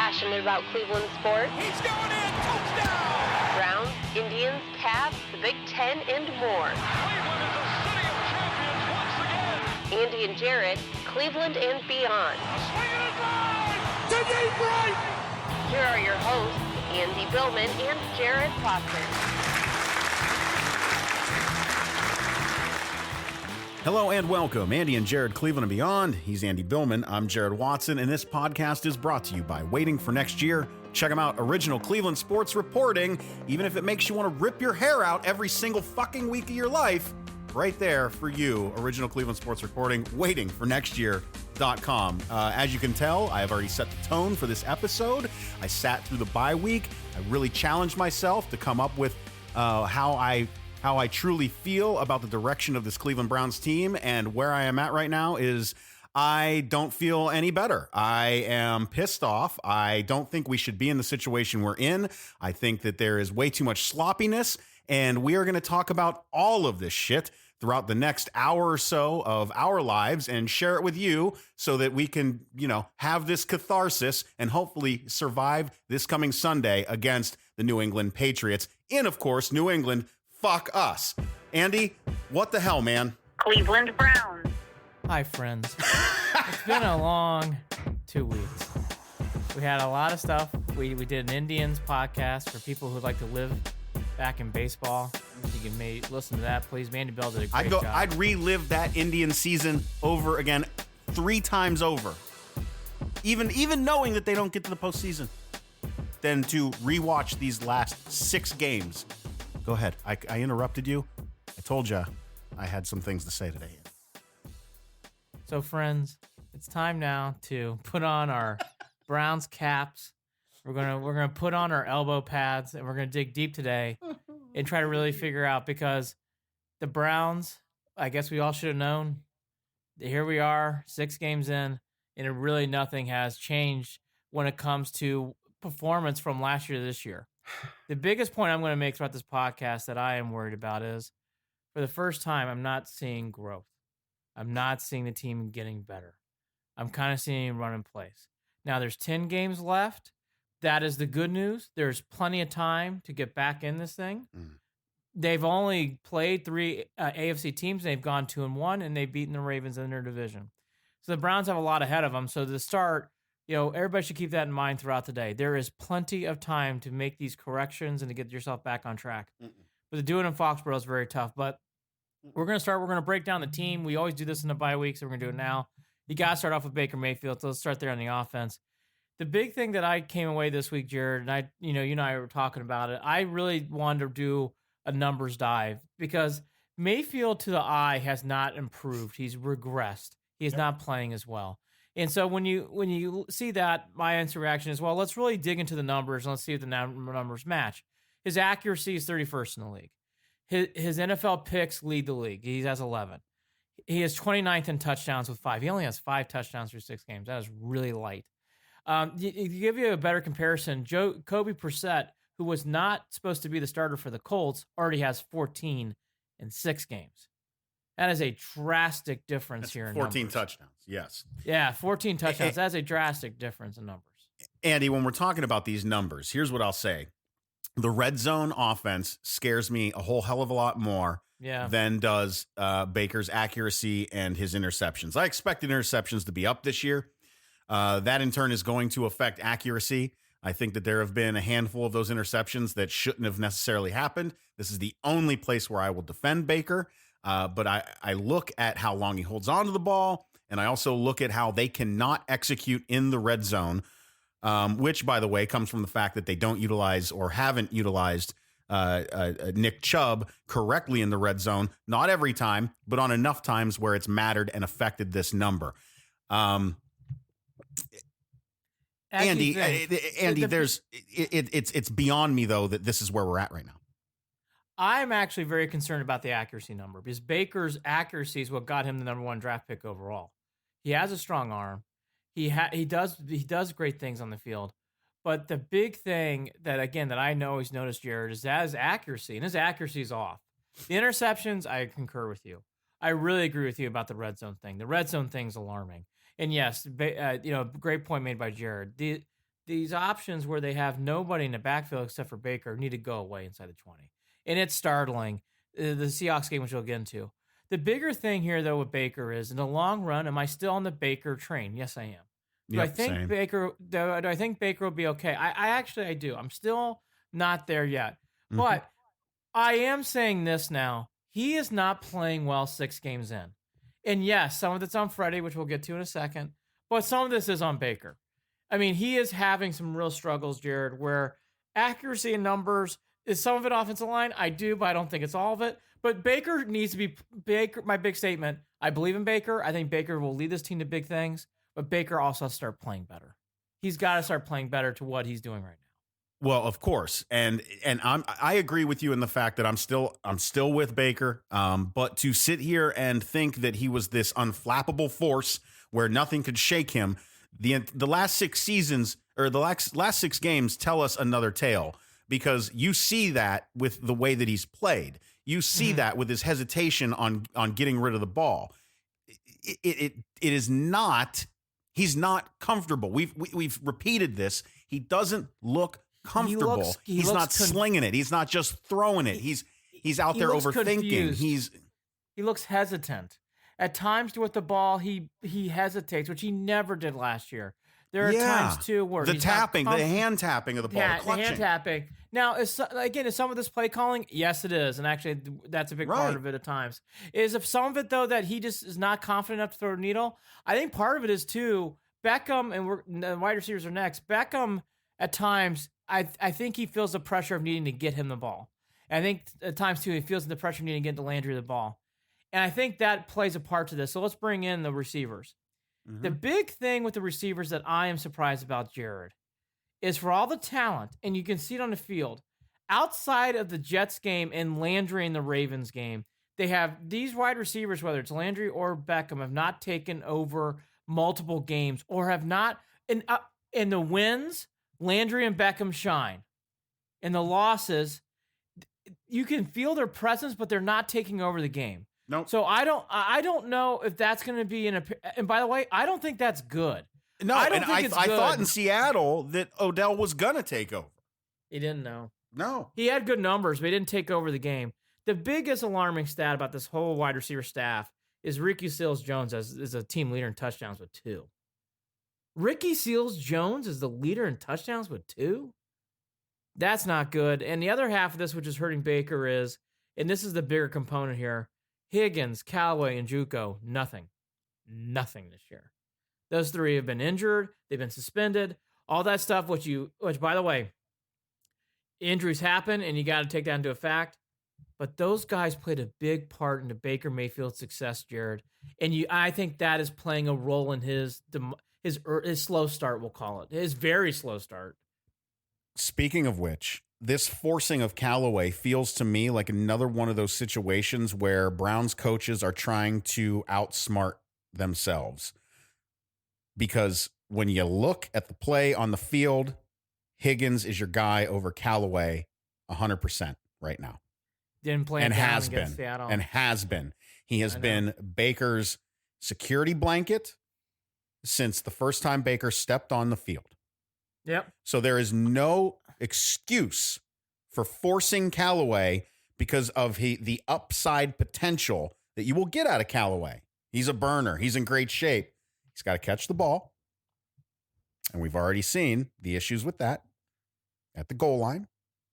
passionate about Cleveland sports. He's going in! Touchdown! Browns, Indians, Cavs, the Big Ten, and more. Cleveland is a city of champions once again! Andy and Jarid, Cleveland and beyond. A swing and a drive! To deep right! Here are your hosts, Andy Billman and Jared Foster. Hello and welcome, Andy and Jarid, Cleveland and beyond. He's Andy Billman. I'm Jared Watson, and this podcast is brought to you by Waiting for Next Year. Check them out, original Cleveland sports reporting, even if it makes you want to rip your hair out every single fucking week of your life. Right there for you, original Cleveland sports reporting, waitingfornextyear.com. As you can tell, I have already set the tone for this episode. I sat through the bye week. I really challenged myself to come up with how I truly feel about the direction of this Cleveland Browns team, and where I am at right now is I don't feel any better. I am pissed off. I don't think we should be in the situation we're in. I think that there is way too much sloppiness, and we are going to talk about all of this shit throughout the next hour or so of our lives and share it with you so that we can, have this catharsis and hopefully survive this coming Sunday against the New England Patriots. And of course, New England, fuck us. Andy, what the hell, man? Cleveland Browns. Hi, friends. It's been a long 2 weeks. We had a lot of stuff. We did an Indians podcast for people who like to live back in baseball. You can listen to that, please. Mandy Bell did a great job. I'd relive that Indian season over again 3 times over. Even knowing that they don't get to the postseason. Than to rewatch these last 6 games. Go ahead. I interrupted you. I told you I had some things to say today. So, friends, it's time now to put on our Browns caps. We're gonna put on our elbow pads, and we're gonna dig deep today and try to really figure out, because the Browns, I guess we all should have known. Here we are, 6 games in, and really nothing has changed when it comes to performance from last year to this year. The biggest point I'm going to make throughout this podcast that I am worried about is, for the first time, I'm not seeing growth. I'm not seeing the team getting better. I'm kind of seeing run in place. Now, there's 10 games left. That is the good news. There's plenty of time to get back in this thing. They've only played 3 AFC teams. They've gone 2-1, and they've beaten the Ravens in their division. So the Browns have a lot ahead of them. So to start, everybody should keep that in mind throughout the day. There is plenty of time to make these corrections and to get yourself back on track. But to do it in Foxborough is very tough. But we're going to break down the team. We always do this in the bye week, so we're going to do it now. You got to start off with Baker Mayfield, so let's start there on the offense. The big thing that I came away this week, Jared, and you and I were talking about it, I really wanted to do a numbers dive, because Mayfield to the eye has not improved. He's regressed. He is not playing as well. And so when you see that, my answer reaction is, well, let's really dig into the numbers and let's see if the numbers match. His accuracy is 31st in the league. His NFL picks lead the league. He has 11. He is 29th in touchdowns with 5. He only has 5 touchdowns through 6 games. That is really light. To give you a better comparison, Kobe Brissett, who was not supposed to be the starter for the Colts, already has 14 in 6 games. That is a drastic difference here in 14 numbers. touchdowns, yes. Yeah, 14 touchdowns. That's a drastic difference in numbers. Andy, when we're talking about these numbers, here's what I'll say. The red zone offense scares me a whole hell of a lot more than does Baker's accuracy and his interceptions. I expected interceptions to be up this year. That, in turn, is going to affect accuracy. I think that there have been a handful of those interceptions that shouldn't have necessarily happened. This is the only place where I will defend Baker. But I look at how long he holds on to the ball, and I also look at how they cannot execute in the red zone, which, by the way, comes from the fact that they don't utilize or haven't utilized Nick Chubb correctly in the red zone. Not every time, but on enough times where it's mattered and affected this number. Andy, it's beyond me, though, that this is where we're at right now. I'm actually very concerned about the accuracy number, because Baker's accuracy is what got him the number 1 draft pick overall. He has a strong arm. He does great things on the field. But the big thing that I know he's noticed, Jared, is that his accuracy, and his accuracy is off. The interceptions, I concur with you. I really agree with you about the red zone thing. The red zone thing's alarming. And yes, great point made by Jared. The these options where they have nobody in the backfield except for Baker need to go away inside the 20. And it's startling. The Seahawks game, which we'll get into. The bigger thing here, though, with Baker is, in the long run, am I still on the Baker train? Yes, I am. Do I think same. Baker? Do I think Baker will be okay? I do. I'm still not there yet, but I am saying this now. He is not playing well 6 games in, and yes, some of it's on Freddy, which we'll get to in a second, but some of this is on Baker. I mean, he is having some real struggles, Jared, where accuracy and numbers is some of it offensive line. I do, but I don't think it's all of it. But Baker needs to be Baker. My big statement, I believe in Baker. I think Baker will lead this team to big things, but Baker also has to start playing better. He's got to start playing better to what he's doing right now. Well, of course. And I agree with you in the fact that I'm still with Baker. But to sit here and think that he was this unflappable force where nothing could shake him, the last 6 seasons or the last 6 games tell us another tale, because you see that with the way that he's played. You see that with his hesitation on getting rid of the ball. It is not. He's not comfortable. We've repeated this. He doesn't look comfortable. He's not slinging it. He's not just throwing it. He's out there overthinking. Confused. He looks hesitant. At times with the ball, he hesitates, which he never did last year. There are times too where the hand tapping of the ball, the hand tapping. Now, is some of this play calling? Yes, it is, and actually, that's a big part of it at times. Is if some of it though that he just is not confident enough to throw a needle? I think part of it is too Beckham, and the wide receivers are next. Beckham at times, I think he feels the pressure of needing to get him the ball. And I think at times too he feels the pressure of needing to get to Landry the ball, and I think that plays a part to this. So let's bring in the receivers. The big thing with the receivers that I am surprised about, Jared, is for all the talent, and you can see it on the field, outside of the Jets game and Landry in the Ravens game, they have these wide receivers, whether it's Landry or Beckham, have not taken over multiple games or have not, in the wins, Landry and Beckham shine. In the losses, you can feel their presence, but they're not taking over the game. Nope. So I don't know if that's going to be and by the way, I don't think that's good. No, I thought in Seattle that Odell was going to take over. He didn't know. No. He had good numbers, but he didn't take over the game. The biggest alarming stat about this whole wide receiver staff is Ricky Seals-Jones is a team leader in touchdowns with 2. Ricky Seals-Jones is the leader in touchdowns with 2? That's not good. And the other half of this, which is hurting Baker, is, and this is the bigger component here, Higgins, Callaway, and Juco, nothing this year. Those 3 have been injured. They've been suspended. All that stuff, which by the way, injuries happen, and you got to take that into fact. But those guys played a big part in the Baker Mayfield success, Jared. And I think that is playing a role in his slow start, we'll call it. His very slow start. Speaking of which, this forcing of Callaway feels to me like another one of those situations where Browns coaches are trying to outsmart themselves. Because when you look at the play on the field, Higgins is your guy over Callaway 100% right now. Didn't play and has been. Seattle. And has been. He has been Baker's security blanket since the first time Baker stepped on the field. Yep. So there is no excuse for forcing Callaway because of the upside potential that you will get out of Callaway. He's a burner. He's in great shape. He's got to catch the ball. And we've already seen the issues with that at the goal line.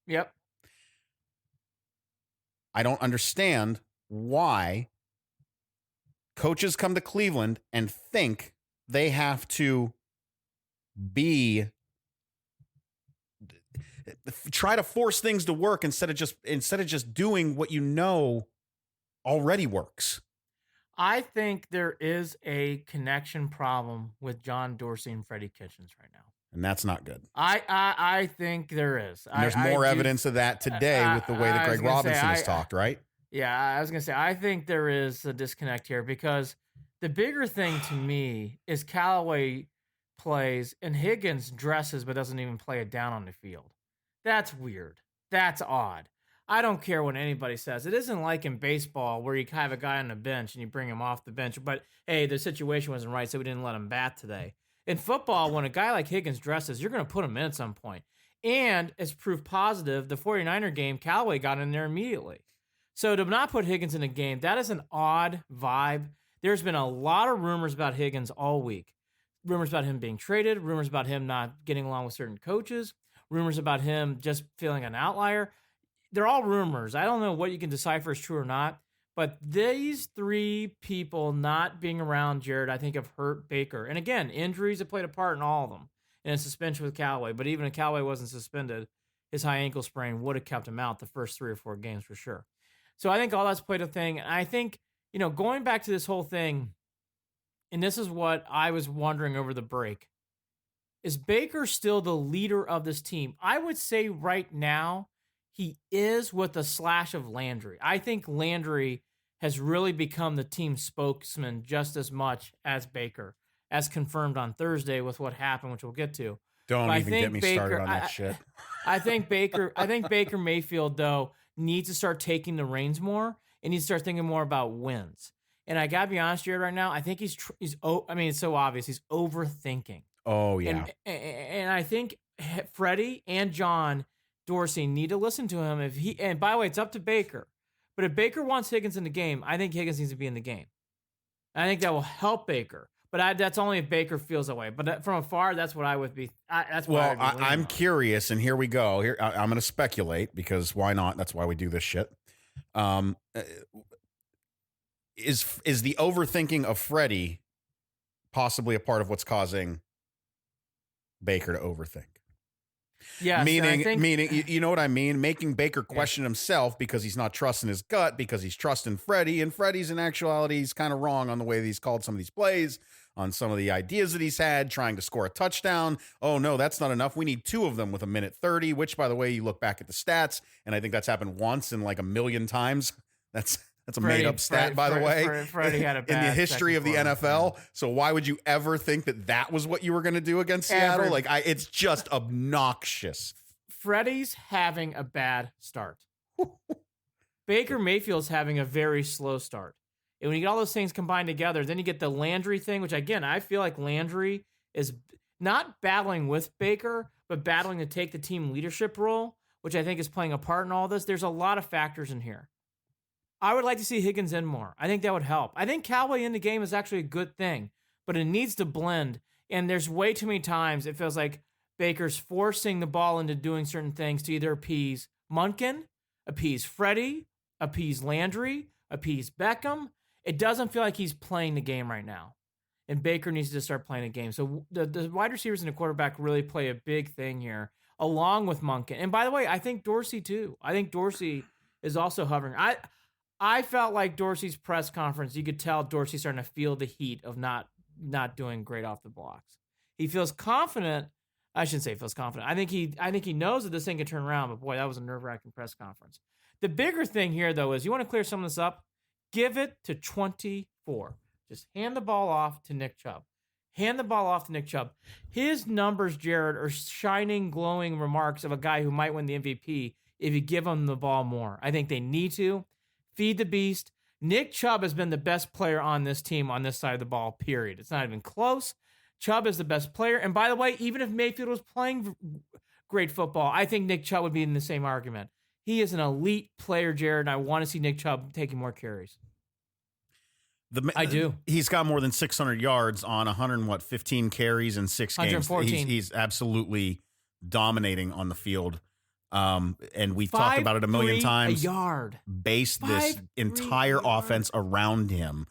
Yep. I don't understand why coaches come to Cleveland and think they have to try to force things to work instead of just doing what you know already works. I think there is a connection problem with John Dorsey and Freddy Kitchens right now. And that's not good. I think there is. And there's more evidence of that today with the way that Greg Robinson has talked, right? Yeah, I was going to say, I think there is a disconnect here because the bigger thing to me is Callaway plays and Higgins dresses but doesn't even play it down on the field. That's weird. That's odd. I don't care what anybody says. It isn't like in baseball where you have a guy on the bench and you bring him off the bench, but hey, the situation wasn't right, so we didn't let him bat today. In football, when a guy like Higgins dresses, you're going to put him in at some point. And as proof positive, the 49er game, Callaway got in there immediately. So to not put Higgins in a game, that is an odd vibe. There's been a lot of rumors about Higgins all week. Rumors about him being traded, rumors about him not getting along with certain coaches, rumors about him just feeling an outlier. They're all rumors. I don't know what you can decipher is true or not. But these three people not being around Jarid, I think, have hurt Baker. And again, injuries have played a part in all of them. And a suspension with Callaway. But even if Callaway wasn't suspended, his high ankle sprain would have kept him out the first 3 or 4 games for sure. So I think all that's played a thing. And I think, going back to this whole thing, and this is what I was wondering over the break, is Baker still the leader of this team? I would say right now, he is with a slash of Landry. I think Landry has really become the team spokesman just as much as Baker, as confirmed on Thursday with what happened, which we'll get to. Don't even get me started on that shit. I think Baker Mayfield, though, needs to start taking the reins more and needs to start thinking more about wins. And I gotta be honest here right now, I think he's it's so obvious. He's overthinking. Oh, yeah. And I think Freddie and John Dorsey need to listen to him. And by the way, it's up to Baker. But if Baker wants Higgins in the game, I think Higgins needs to be in the game. I think that will help Baker. But that's only if Baker feels that way. But from afar, that's what I would be. I'm curious, and here we go. Here I'm going to speculate because why not? That's why we do this shit. Is the overthinking of Freddie possibly a part of what's causing Baker to overthink? Yeah, meaning, you know what I mean? Making Baker question himself because he's not trusting his gut, because he's trusting Freddie, and Freddie's in actuality, he's kind of wrong on the way that he's called some of these plays, on some of the ideas that he's had, trying to score a touchdown. Oh, no, that's not enough. We need 2 of them with 1:30, which, by the way, you look back at the stats, and I think that's happened once in like 1,000,000 times. That's a made-up stat, by the way, Freddie had a bad in the history of the NFL. So why would you ever think that was what you were going to do against Seattle? It's just obnoxious. Freddie's having a bad start. Baker Mayfield's having a very slow start. And when you get all those things combined together, then you get the Landry thing, which, again, I feel like Landry is not battling with Baker, but battling to take the team leadership role, which I think is playing a part in all this. There's a lot of factors in here. I would like to see Higgins in more. I think that would help. I think Callaway in the game is actually a good thing, but it needs to blend. And there's way too many times it feels like Baker's forcing the ball into doing certain things to either appease Munkin, appease Freddie, appease Landry, appease Beckham. It doesn't feel like he's playing the game right now. And Baker needs to start playing the game. So the wide receivers and the quarterback really play a big thing here, along with Munkin. And by the way, I think Dorsey too. I think Dorsey is also hovering. I felt like Dorsey's press conference, you could tell Dorsey's starting to feel the heat of not doing great off the blocks. He feels confident. I shouldn't say he feels confident. I think he knows that this thing can turn around, but boy, that was a nerve-wracking press conference. The bigger thing here, though, is you want to clear some of this up, give it to 24. Just hand the ball off to Nick Chubb. Hand the ball off to Nick Chubb. His numbers, Jarid, are shining, glowing remarks of a guy who might win the MVP if you give him the ball more. I think they need to. Feed the beast. Nick Chubb has been the best player on this team on this side of the ball, period. It's not even close. Chubb is the best player. And by the way, even if Mayfield was playing great football, I think Nick Chubb would be in the same argument. He is an elite player, Jarid, and I want to see Nick Chubb taking more carries. I do. He's got more than 600 yards on 15 carries in 6 games. He's absolutely dominating on the field. And we've talked about it a million times. A yard. Base this entire offense around him,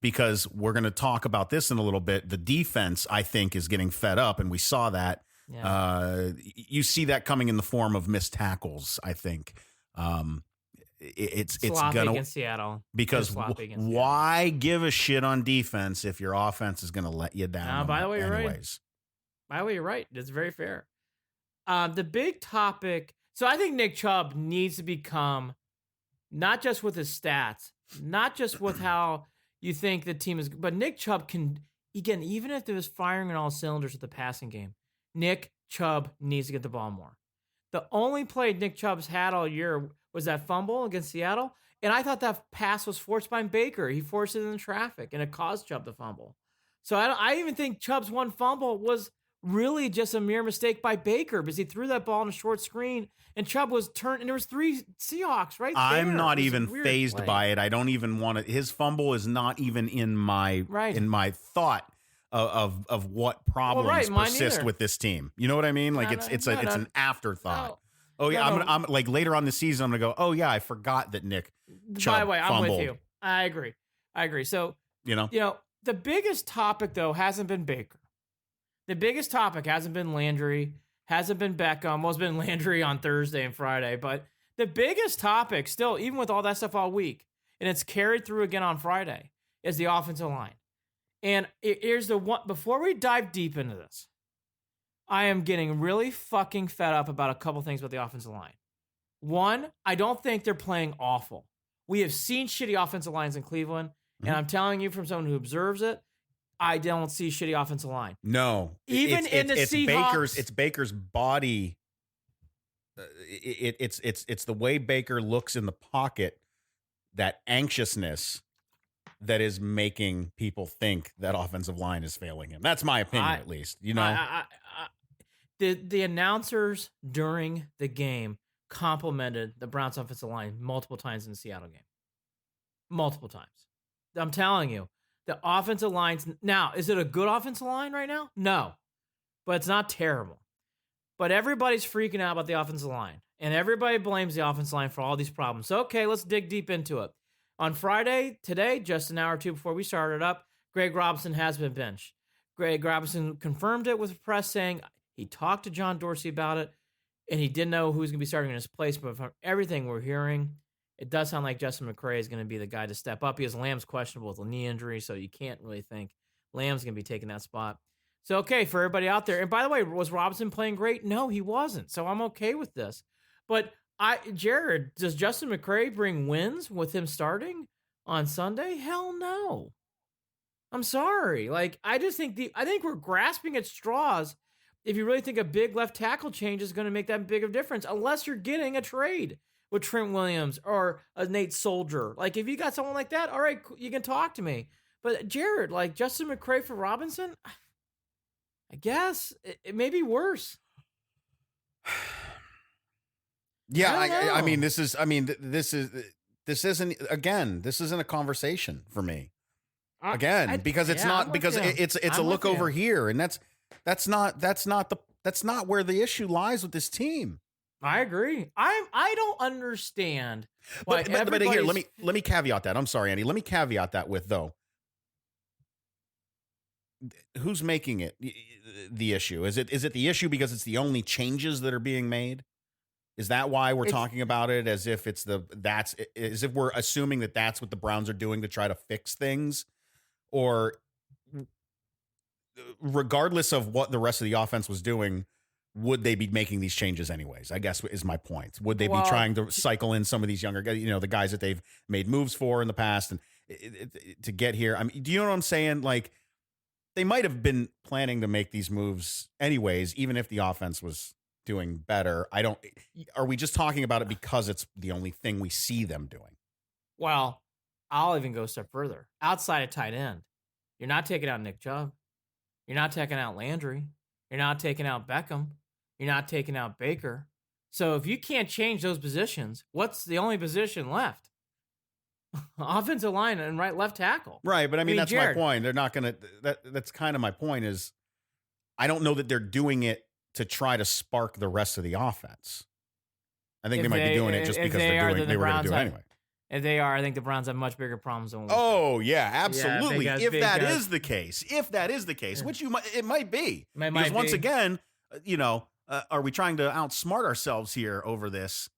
because we're going to talk about this in a little bit. The defense, I think, is getting fed up, and we saw that. Yeah. You see that coming in the form of missed tackles, I think. It's gonna against Seattle, because why give a shit on defense if your offense is going to let you down? By the way, you're right. By the way, you're right. It's very fair. The big topic. So I think Nick Chubb needs to become, not just with his stats, not just with how you think the team is, but Nick Chubb can, again, even if there was firing on all cylinders with the passing game, Nick Chubb needs to get the ball more. The only play Nick Chubb's had all year was that fumble against Seattle, and I thought that pass was forced by Baker. He forced it in traffic, and it caused Chubb to fumble. So I even think Chubb's one fumble was really just a mere mistake by Baker because he threw that ball on a short screen and Chubb was turned and there was 3 Seahawks right there. I'm not even fazed by it. I don't even want to. His fumble is not even in my thought of what problems persist with this team. You know what I mean? Like it's an afterthought. Oh yeah, I'm like later on this season I'm gonna go. Oh yeah, I forgot that Nick Chubb By the way, fumbled. I'm with you. I agree. So you know the biggest topic though hasn't been Baker. The biggest topic hasn't been Landry, hasn't been Beckham. Well, it's been Landry on Thursday and Friday, but the biggest topic still, even with all that stuff all week, and it's carried through again on Friday, is the offensive line. And here's the one, before we dive deep into this, I am getting really fucking fed up about a couple things with the offensive line. One, I don't think they're playing awful. We have seen shitty offensive lines in Cleveland, and I'm telling you from someone who observes it, I don't see shitty offensive line. No. Even it's Seahawks. It's Baker's body. It's the way Baker looks in the pocket, that anxiousness that is making people think that offensive line is failing him. That's my opinion, at least. You know, the announcers during the game complimented the Browns offensive line multiple times in the Seattle game. Multiple times. I'm telling you. The offensive line's now, is it a good offensive line right now? No, but it's not terrible. But everybody's freaking out about the offensive line, and everybody blames the offensive line for all these problems. So, okay, let's dig deep into it. On Friday, today, just an hour or two before we started up, Greg Robinson has been benched. Greg Robinson confirmed it with the press, saying he talked to John Dorsey about it, and he didn't know who was going to be starting in his place. But from everything we're hearing, it does sound like Justin McCray is going to be the guy to step up. Because Lamb's questionable with a knee injury, so you can't really think Lamb's going to be taking that spot. So, okay, for everybody out there. And by the way, was Robinson playing great? No, he wasn't. So I'm okay with this. But Jared, does Justin McCray bring wins with him starting on Sunday? Hell no. I'm sorry. Like, I think we're grasping at straws if you really think a big left tackle change is going to make that big of a difference, unless you're getting a trade with Trent Williams or a Nate Soldier. Like, if you got someone like that, all right, you can talk to me. But Jared, like Justin McCray for Robinson, I guess it may be worse. Yeah, I mean, this isn't a conversation for me. Because it's not, because it's a look over here, and that's not where the issue lies with this team. I agree. I don't understand why. But here, let me caveat that. I'm sorry, Andy. Let me caveat that with, though, who's making it the issue? Is it the issue because it's the only changes that are being made? Is that why we're talking about it as if as if we're assuming that that's what the Browns are doing to try to fix things? Or regardless of what the rest of the offense was doing, would they be making these changes anyways? I guess is my point. Would they be trying to cycle in some of these younger guys, the guys that they've made moves for in the past, and to get here? I mean, do you know what I'm saying? Like, they might have been planning to make these moves anyways, even if the offense was doing better. Are we just talking about it because it's the only thing we see them doing? Well, I'll even go a step further. Outside of tight end, you're not taking out Nick Chubb. You're not taking out Landry. You're not taking out Beckham. You're not taking out Baker. So if you can't change those positions, what's the only position left? Offensive line and left tackle. Right, but I mean that's Jared, my point. They're not going to. That's kind of my point. Is I don't know that they're doing it to try to spark the rest of the offense. I think they might be doing it just because they were going to do it anyway. If they are, I think the Browns have much bigger problems than we. Oh yeah, absolutely. If that is the case, which it might be, because once again, are we trying to outsmart ourselves here over this,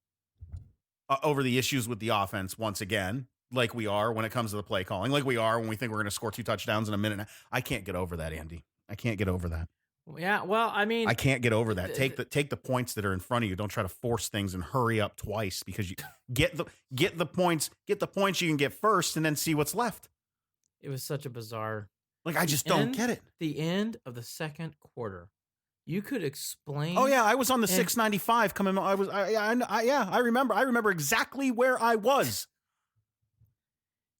over the issues with the offense once again, like we are when it comes to the play calling, like we are when we think we're going to score 2 touchdowns in a minute? I can't get over that, Andy. I can't get over that. Yeah, well, I mean, I can't get over that. Take the points that are in front of you. Don't try to force things and hurry up twice, because you get the points you can get first, and then see what's left. It was such a bizarre. Like, I just don't get it. The end of the second quarter, you could explain. Oh yeah, I was on the 695 coming. I remember exactly where I was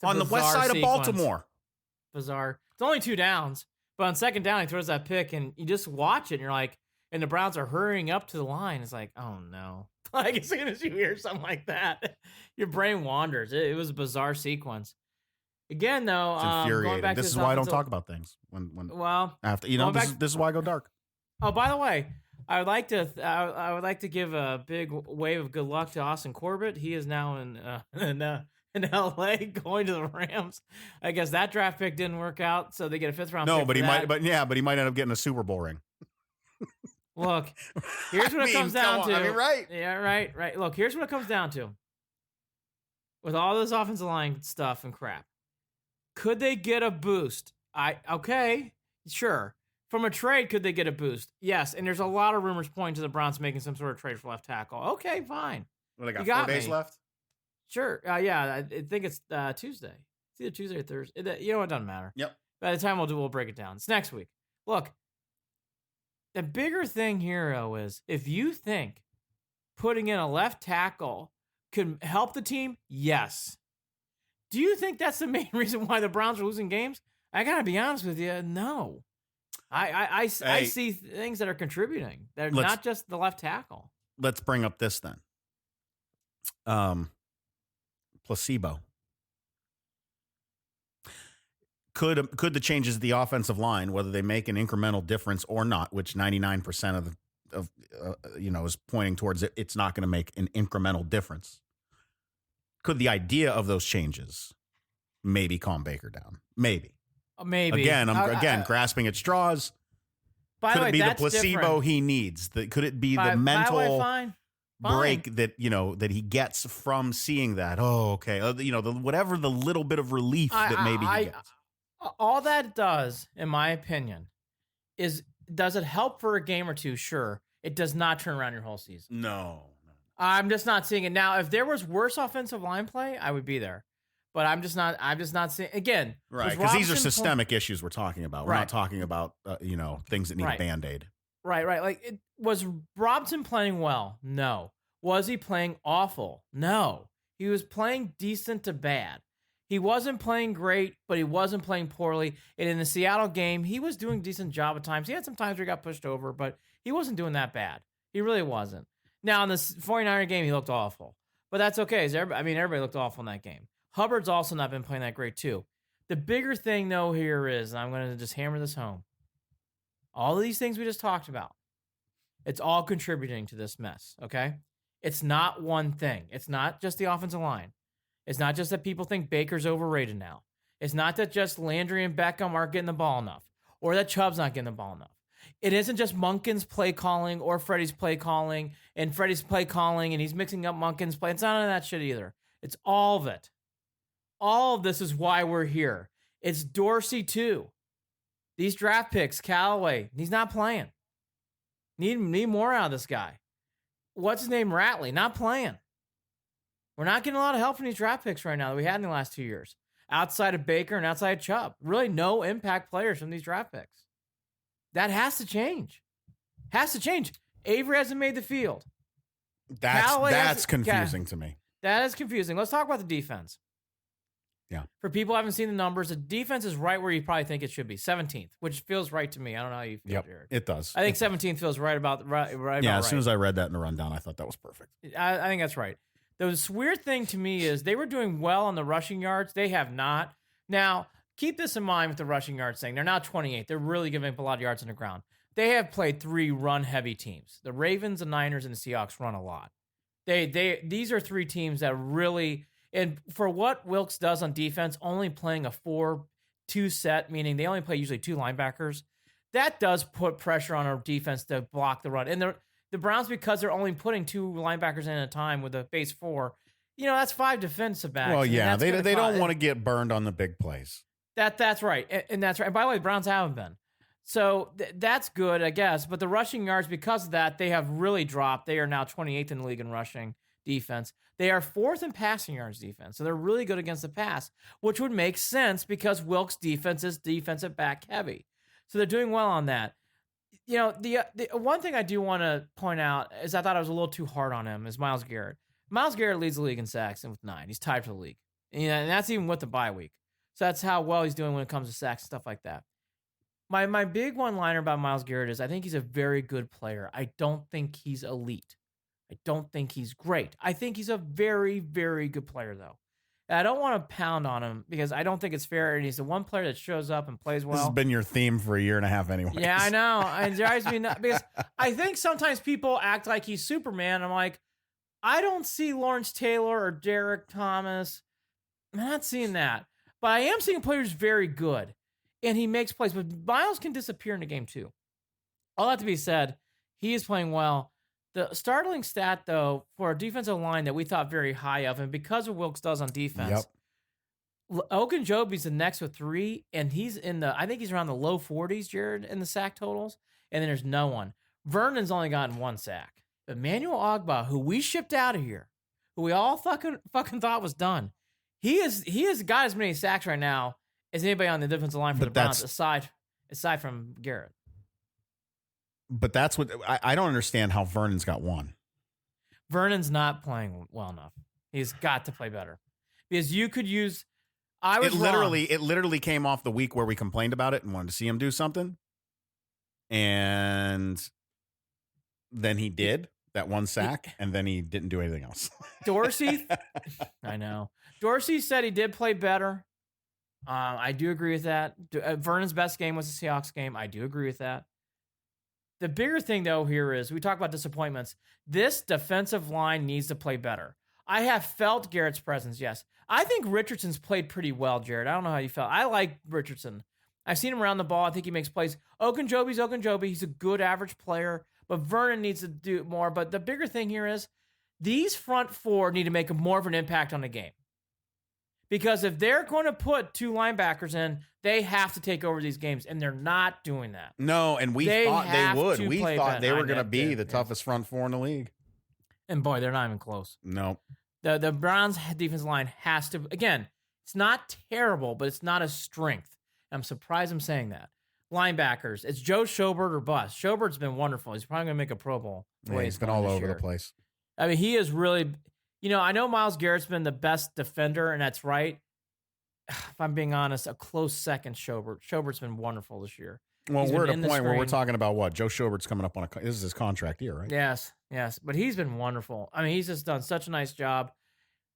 on the west side of Baltimore. Bizarre. It's only 2 downs. But on second down, he throws that pick, and you just watch it, and you're like, and the Browns are hurrying up to the line. It's like, oh no. Like, as soon as you hear something like that, your brain wanders. It was a bizarre sequence. Again, though, it's infuriating. Going back this to is why I don't talk about things when well, after this is why I go dark. Oh, by the way, I would like to give a big wave of good luck to Austin Corbett. He is now in LA going to the Rams. I guess that draft pick didn't work out, so they get a 5th round. No, but he might end up getting a Super Bowl ring. Look, here's what it comes down to. I mean, right? Yeah, right. Look, here's what it comes down to. With all this offensive line stuff and crap, could they get a boost? Okay, sure. From a trade, could they get a boost? Yes, and there's a lot of rumors pointing to the Browns making some sort of trade for left tackle. Okay, fine. Well, they got 4 days left? Sure. Yeah, I think it's Tuesday. It's either Tuesday or Thursday. You know, it doesn't matter. Yep. By the time we'll break it down. It's next week. Look, the bigger thing here, though, is if you think putting in a left tackle could help the team, yes. Do you think that's the main reason why the Browns are losing games? I got to be honest with you, no. I see things that are contributing. They're not just the left tackle. Let's bring up this then. Placebo. Could the changes of the offensive line, whether they make an incremental difference or not, which 99% of is pointing towards it, it's not going to make an incremental difference. Could the idea of those changes maybe calm Baker down? Maybe. Again, I'm grasping at straws. Could it be the placebo different. He needs? Could it be the mental break that that he gets from seeing that? Oh, okay. Whatever the little bit of relief that maybe he gets. All that does, in my opinion, is does it help for a game or two? Sure. It does not turn around your whole season. No. I'm just not seeing it. Now, if there was worse offensive line play, I would be there. But I'm just not seeing, again. Right, because these are systemic issues we're talking about. We're not talking about, things that need a Band-Aid. Right. Like, was Robinson playing well? No. Was he playing awful? No. He was playing decent to bad. He wasn't playing great, but he wasn't playing poorly. And in the Seattle game, he was doing a decent job at times. He had some times where he got pushed over, but he wasn't doing that bad. He really wasn't. Now, in the 49er game, he looked awful. But that's okay. Everybody looked awful in that game. Hubbard's also not been playing that great, too. The bigger thing, though, here is, and I'm going to just hammer this home, all of these things we just talked about, it's all contributing to this mess, okay? It's not one thing. It's not just the offensive line. It's not just that people think Baker's overrated now. It's not that just Landry and Beckham aren't getting the ball enough, or that Chubb's not getting the ball enough. It isn't just Munkin's play calling or Freddy's play calling and Freddy's play calling and he's mixing up Munkin's play. It's none of that shit either. It's all of it. All of this is why we're here. It's Dorsey too. These draft picks, Callaway, he's not playing. Need more out of this guy. What's his name? Ratley, not playing. We're not getting a lot of help from these draft picks right now that we had in the last 2 years. Outside of Baker and outside of Chubb. Really no impact players from these draft picks. That has to change. Avery hasn't made the field. That's confusing to me. That is confusing. Let's talk about the defense. Yeah. For people who haven't seen the numbers, the defense is right where you probably think it should be, 17th, which feels right to me. I don't know how you feel, Jared. It does. I think 17th feels right. As soon as I read that in the rundown, I thought that was perfect. I think that's right. The weird thing to me is they were doing well on the rushing yards. They have not. Now, keep this in mind with the rushing yards thing. They're now 28. They're really giving up a lot of yards on the ground. They have played 3 run-heavy teams. The Ravens, the Niners, and the Seahawks run a lot. These are 3 teams that really, and for what Wilkes does on defense, only playing a 4-2 set, meaning they only play usually 2 linebackers, that does put pressure on our defense to block the run. And the Browns, because they're only putting 2 linebackers in at a time with a base 4, that's 5 defensive backs. Well, yeah, they don't want to get burned on the big plays. That's right. And that's right. And by the way, the Browns haven't been. So that's good, I guess. But the rushing yards, because of that, they have really dropped. They are now 28th in the league in rushing defense. They are 4th in passing yards defense. So they're really good against the pass, which would make sense because Wilkes' defense is defensive back heavy. So they're doing well on that. The one thing I do want to point out is I thought I was a little too hard on him is Myles Garrett. Myles Garrett leads the league in sacks with 9. He's tied for the league. And that's even with the bye week. So that's how well he's doing when it comes to sacks and stuff like that. My big one-liner about Myles Garrett is I think he's a very good player. I don't think he's elite. I don't think he's great. I think he's a very, very good player, though. And I don't want to pound on him because I don't think it's fair. And he's the one player that shows up and plays well. This has been your theme for a year and a half anyway. Yeah, I know. It drives me nuts because I think sometimes people act like he's Superman. I'm like, I don't see Lawrence Taylor or Derek Thomas. I'm not seeing that. But I am seeing players very good. And he makes plays. But Myles can disappear in a game, too. All that to be said, he is playing well. The startling stat, though, for a defensive line that we thought very high of, and because of Wilkes does on defense, Ogunjobi's the next with 3, and he's I think he's around the low 40s, Jared, in the sack totals, and then there's no one. Vernon's only gotten 1 sack. Emmanuel Ogbah, who we shipped out of here, who we all fucking thought was done, he has got as many sacks right now as anybody on the defensive line for the Browns, aside from Garrett. But that's what I don't understand how Vernon's got 1. Vernon's not playing well enough. He's got to play better because you could use. It literally came off the week where we complained about it and wanted to see him do something, and then he did that 1 sack, and then he didn't do anything else. Dorsey, I know. Dorsey said he did play better. I do agree with that. Vernon's best game was the Seahawks game. I do agree with that. The bigger thing, though, here is we talk about disappointments. This defensive line needs to play better. I have felt Garrett's presence, yes. I think Richardson's played pretty well, Jared. I don't know how you felt. I like Richardson. I've seen him around the ball. I think he makes plays. Ogunjobi's Ogunjobi. He's a good average player, but Vernon needs to do more. But the bigger thing here is these front 4 need to make more of an impact on the game. Because if they're going to put 2 linebackers in, they have to take over these games, and they're not doing that. No, and we thought they would. We thought they were going to be the toughest front 4 in the league. And boy, they're not even close. No. The Browns defensive line has to, again, it's not terrible, but it's not a strength. I'm surprised I'm saying that. Linebackers, it's Joe Schobert or bust. Schobert's been wonderful. He's probably going to make a Pro Bowl. He's been all over the place. I mean, he is really... I know Myles Garrett's been the best defender, and that's right. If I'm being honest, a close second, Schobert. Schobert's been wonderful this year. Well, we're at a point where we're talking about what? Joe Schobert's coming up on this is his contract year, right? Yes. But he's been wonderful. I mean, he's just done such a nice job.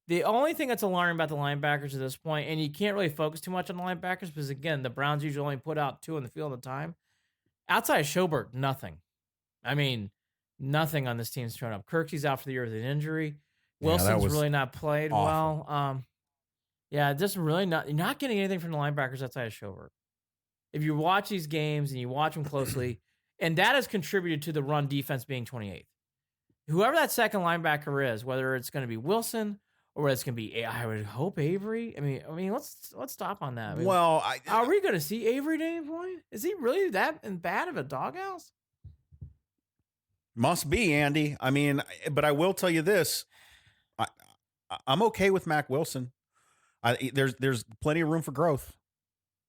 The only thing that's alarming about the linebackers at this point, and you can't really focus too much on the linebackers because, again, the Browns usually only put out 2 on the field at a time. Outside of Schobert, nothing. I mean, nothing on this team's showing up. Kirksey's out for the year with an injury. Wilson's really not played awful. Well. Just really not. You're not getting anything from the linebackers outside of Schobert. If you watch these games and you watch them closely, and that has contributed to the run defense being 28th. Whoever that second linebacker is, whether it's going to be Wilson or whether it's going to be, I would hope Avery. I mean, let's stop on that. Are we going to see Avery at any point? Is he really that bad of a doghouse? Must be, Andy. I mean, but I will tell you this. I'm okay with Mac Wilson. There's plenty of room for growth,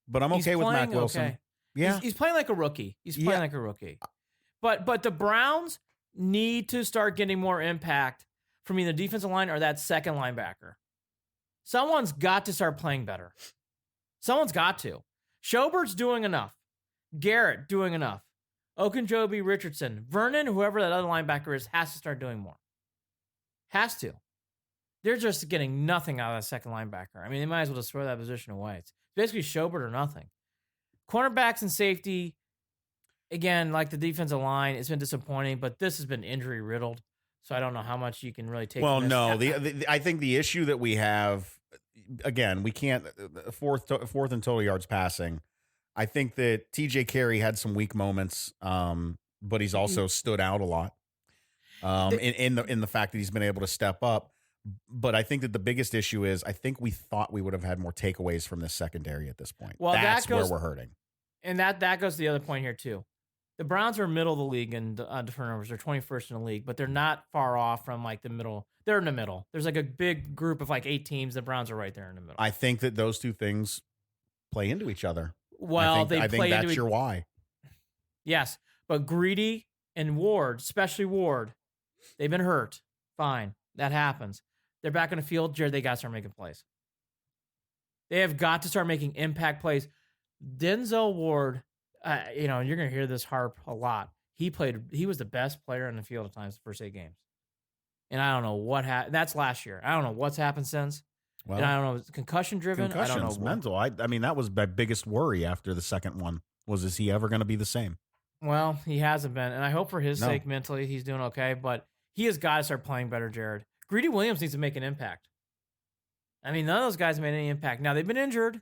but I'm okay with Mac Wilson. Okay. Yeah, he's playing like a rookie. But the Browns need to start getting more impact from either defensive line or that second linebacker. Someone's got to start playing better. Someone's got to. Schobert's doing enough. Garrett doing enough. Ogunjobi, Richardson, Vernon, whoever that other linebacker is, has to start doing more. Has to. They're just getting nothing out of that second linebacker. I mean, they might as well just throw that position away. It's basically Schobert or nothing. Cornerbacks and safety, again, like the defensive line, it's been disappointing, but this has been injury riddled, so I don't know how much you can really take. Well, no, I think the issue that we have, again, we can't fourth and total yards passing. I think that TJ Carey had some weak moments, but he's also stood out a lot in the fact that he's been able to step up. But I think that the biggest issue is I think we thought we would have had more takeaways from this secondary at this point. Well, that's where we're hurting. And that goes to the other point here, too. The Browns are middle of the league in turnovers. They're 21st in the league, but they're not far off from like the middle. They're in the middle. There's like a big group of like 8 teams. The Browns are right there in the middle. I think that those two things play into each other. Well, I think that's your why. Yes, but Greedy and Ward, especially Ward, they've been hurt. Fine, that happens. They're back on the field. Jared, they got to start making plays. They have got to start making impact plays. Denzel Ward, you're going to hear this harp a lot. He was the best player in the field at times the first 8 games. And I don't know what happened. That's last year. I don't know what's happened since. Well, and I don't know. It's concussion driven. I don't know. Mental. I mean, that was my biggest worry after the second one is he ever going to be the same? Well, he hasn't been. And I hope for his sake mentally he's doing okay. But he has got to start playing better, Jared. Greedy Williams needs to make an impact. I mean, none of those guys made any impact. Now, they've been injured.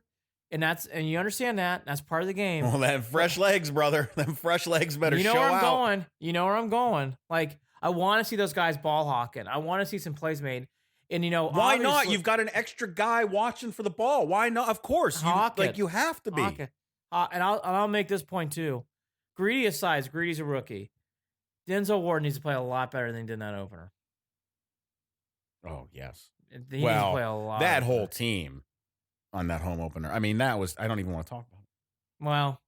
And you understand that. That's part of the game. Well, that fresh legs, brother. Them fresh legs better show out. You know where I'm going. You know where I'm going. Like, I want to see those guys ball hawking. I want to see some plays made. And, why not? You've got an extra guy watching for the ball. Why not? Of course. You have to be. And I'll make this point, too. Greedy aside, Greedy's a rookie. Denzel Ward needs to play a lot better than he did in that opener. Oh, yes. He needs to play a lot that whole team on that home opener. I mean, I don't even want to talk about it. Well,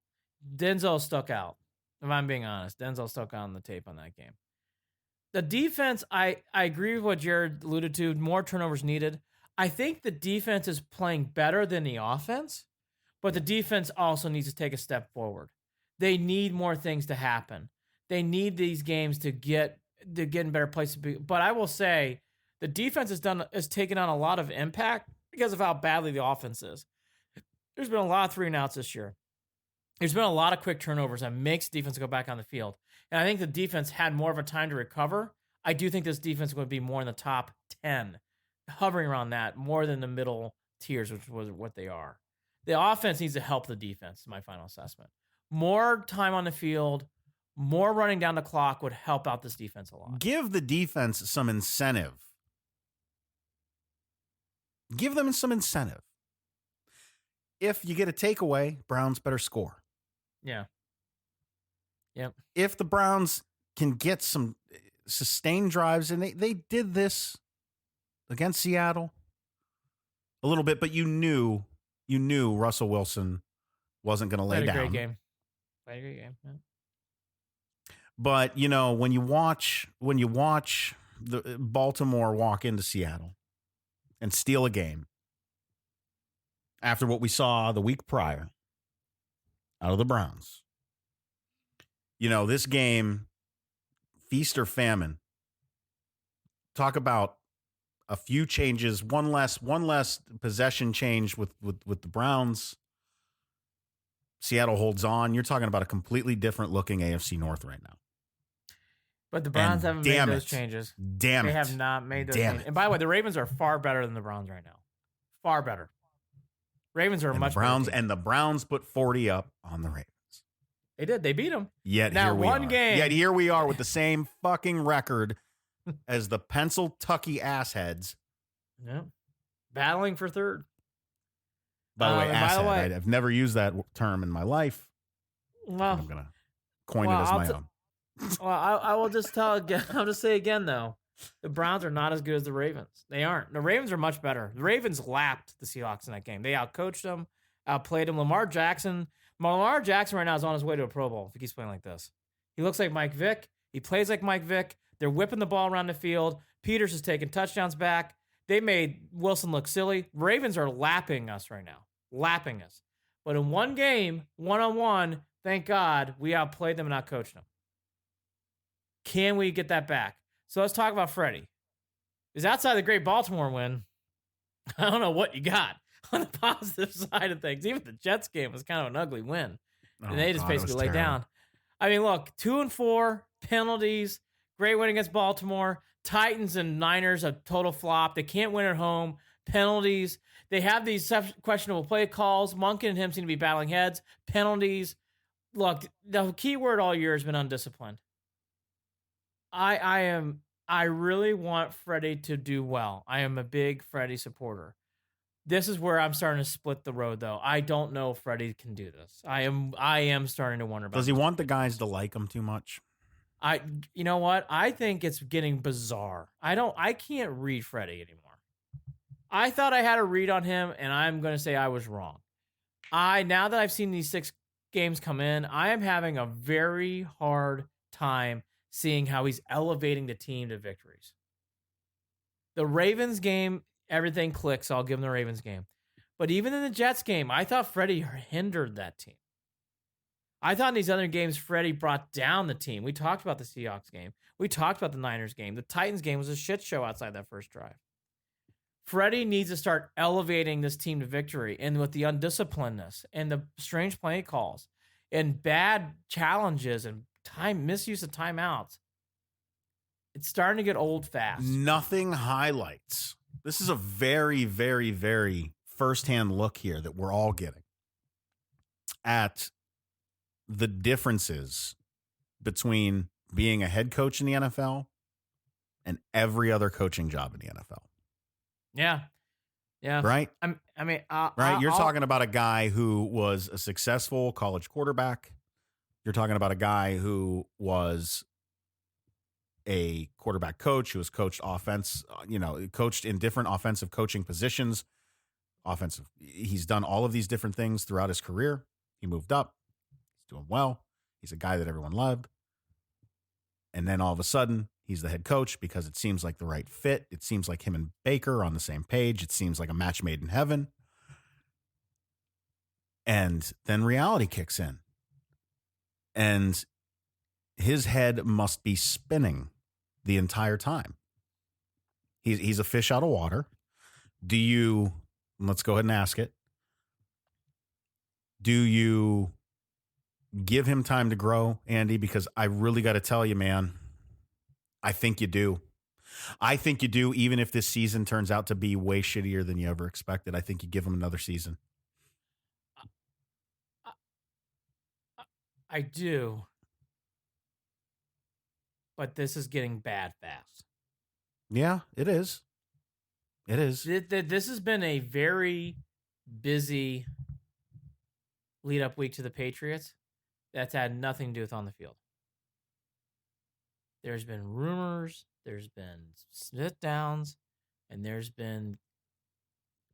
Denzel stuck out. If I'm being honest, Denzel stuck out on the tape on that game. The defense, I agree with what Jared alluded to. More turnovers needed. I think the defense is playing better than the offense, but the defense also needs to take a step forward. They need more things to happen. They need these games to get in better places. But I will say the defense has taken on a lot of impact because of how badly the offense is. There's been a lot of 3-and-outs this year. There's been a lot of quick turnovers that makes defense go back on the field. And I think the defense had more of a time to recover. I do think this defense would be more in the top 10, hovering around that, more than the middle tiers, which was what they are. The offense needs to help the defense, is my final assessment. More time on the field, more running down the clock would help out this defense a lot. Give the defense some incentive. Give them some incentive. If you get a takeaway, Browns better score. Yeah. Yep. If the Browns can get some sustained drives, and they did this against Seattle a little bit, but you knew Russell Wilson wasn't going to lay down. Played a great game. Yeah. But when you watch the Baltimore walk into Seattle and steal a game after what we saw the week prior out of the Browns, this game, feast or famine. Talk about a few changes, one less possession change with the Browns. Seattle holds on. You're talking about a completely different looking AFC North right now. But the Browns haven't made those changes. They have not made those changes. And by the way, the Ravens are far better than the Browns right now. Far better. Ravens are much better team. And the Browns put 40 up on the Ravens. They did. They beat them. Yet here we are with the same fucking record as the Pennsyltucky assheads. Yeah. Battling for third. By the way, asshead. I've never used that term in my life. Well, I'm going to coin it as my own. Well, I will just tell again. I'll just say again, though, the Browns are not as good as the Ravens. They aren't. The Ravens are much better. The Ravens lapped the Seahawks in that game. They outcoached them, outplayed them. Lamar Jackson right now is on his way to a Pro Bowl if he keeps playing like this. He looks like Mike Vick. He plays like Mike Vick. They're whipping the ball around the field. Peters is taking touchdowns back. They made Wilson look silly. Ravens are lapping us right now. Lapping us. But in one game, one-on-one, thank God, we outplayed them and outcoached them. Can we get that back? So let's talk about Freddy. Because outside the great Baltimore win, I don't know what you got on the positive side of things. Even the Jets game was kind of an ugly win. And they just basically laid down. I mean, look, 2-4, penalties, great win against Baltimore. Titans and Niners, a total flop. They can't win at home. Penalties. They have these questionable play calls. Monken and him seem to be battling heads. Penalties. Look, the key word all year has been undisciplined. I really want Freddie to do well. I am a big Freddie supporter. This is where I'm starting to split the road, though. I don't know if Freddie can do this. I am starting to wonder about. Does he want the guys to like him too much? You know what? I think it's getting bizarre. I can't read Freddie anymore. I thought I had a read on him, and I'm going to say I was wrong. Now that I've seen these 6 games come in, I am having a very hard time seeing how he's elevating the team to victories. The Ravens game, everything clicks. So I'll give him the Ravens game. But even in the Jets game, I thought Freddie hindered that team. I thought in these other games, Freddy brought down the team. We talked about the Seahawks game. We talked about the Niners game. The Titans game was a shit show outside that first drive. Freddy needs to start elevating this team to victory, and with the undisciplinedness and the strange play calls and bad challenges and misuse of timeouts, it's starting to get old fast. Nothing highlights. This is a very, very, very firsthand look here that we're all getting at the differences between being a head coach in the NFL and every other coaching job in the NFL. Yeah. Yeah. Right? Right. You're talking about a guy who was a successful college quarterback. You're talking about a guy who was a quarterback coach who has coached offense, coached in different offensive coaching positions. He's done all of these different things throughout his career. He moved up. He's doing well. He's a guy that everyone loved. And then all of a sudden, he's the head coach because it seems like the right fit. It seems like him and Baker are on the same page. It seems like a match made in heaven. And then reality kicks in. And his head must be spinning the entire time. He's a fish out of water. Let's go ahead and ask it. Do you give him time to grow, Andy? Because I really got to tell you, man, I think you do. I think you do, even if this season turns out to be way shittier than you ever expected. I think you give him another season. I do. But this is getting bad fast. Yeah, it is. It is. This has been a very busy lead-up week to the Patriots that's had nothing to do with on the field. There's been rumors, there's been sit-downs, and there's been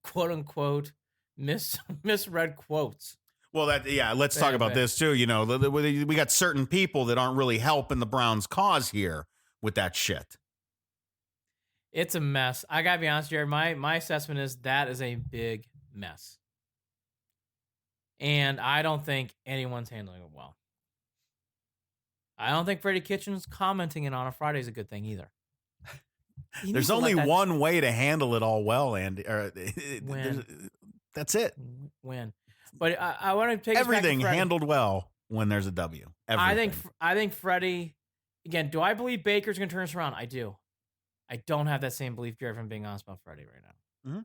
quote-unquote misread quotes. Well, let's talk about this too. We got certain people that aren't really helping the Browns' cause here with that shit. It's a mess. I gotta be honest, Jared. My assessment is that is a big mess. And I don't think anyone's handling it well. I don't think Freddy Kitchens commenting it on a Friday is a good thing either. There's only one way to handle it all well, Andy. That's it. Win. But I want to take everything handled well when there's a W. Everything. I think Freddie, again, do I believe Baker's going to turn us around? I do. I don't have that same belief, Jared, if I'm being honest about Freddie right now. Mm-hmm.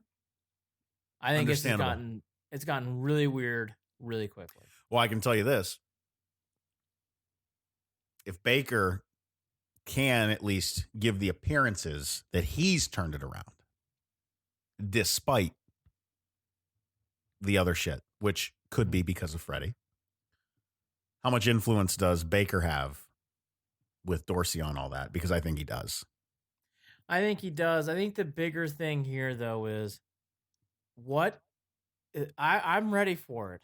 I think it's gotten really weird really quickly. Well, I can tell you this. If Baker can at least give the appearances that he's turned it around, despite the other shit, which could be because of Freddie. How much influence does Baker have with Dorsey on all that? Because I think he does. I think he does. I think the bigger thing here, though, is I'm ready for it.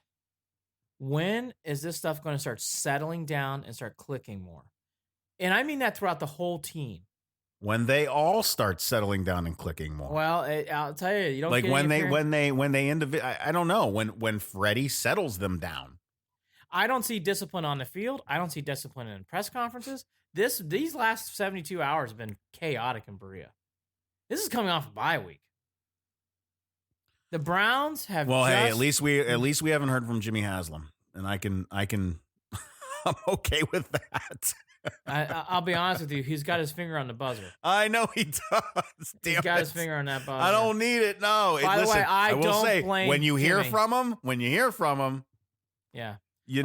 When is this stuff going to start settling down and start clicking more? And I mean that throughout the whole team. When they all start settling down and clicking more. Well, I'll tell you, you don't like get when they I don't know when Freddie settles them down. I don't see discipline on the field. I don't see discipline in press conferences. These last 72 hours have been chaotic in Berea. This is coming off a bye week. The Browns have. Well, hey, at least we haven't heard from Jimmy Haslam, and I can I'm okay with that. I'll be honest with you. He's got his finger on the buzzer. I know he does. He's got his finger on that buzzer. I don't need it. No. By the way, I will don't say, blame when you hear Jimmy. when you hear from him, yeah, you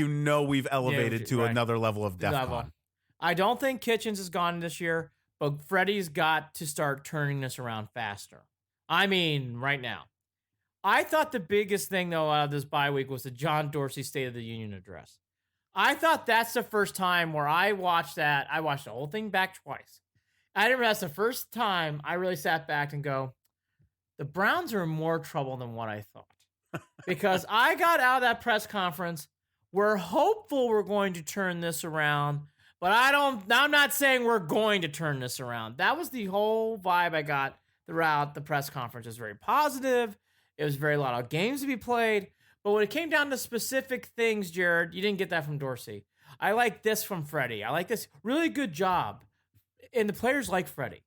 know we've elevated to another level of DEFCON. I don't think Kitchens is gone this year, but Freddie's got to start turning this around faster. I mean, right now. I thought the biggest thing, though, out of this bye week was the John Dorsey State of the Union address. I thought that's the first time where I watched that. I watched the whole thing back twice. I didn't realize the first time I really sat back and go, the Browns are in more trouble than what I thought. Because I got out of that press conference. We're hopeful we're going to turn this around, but I'm not saying we're going to turn this around. That was the whole vibe I got throughout the press conference. It was very positive. It was a lot of games to be played. But when it came down to specific things, Jared, you didn't get that from Dorsey. I like this from Freddie. I like this. Really good job. And the players like Freddie.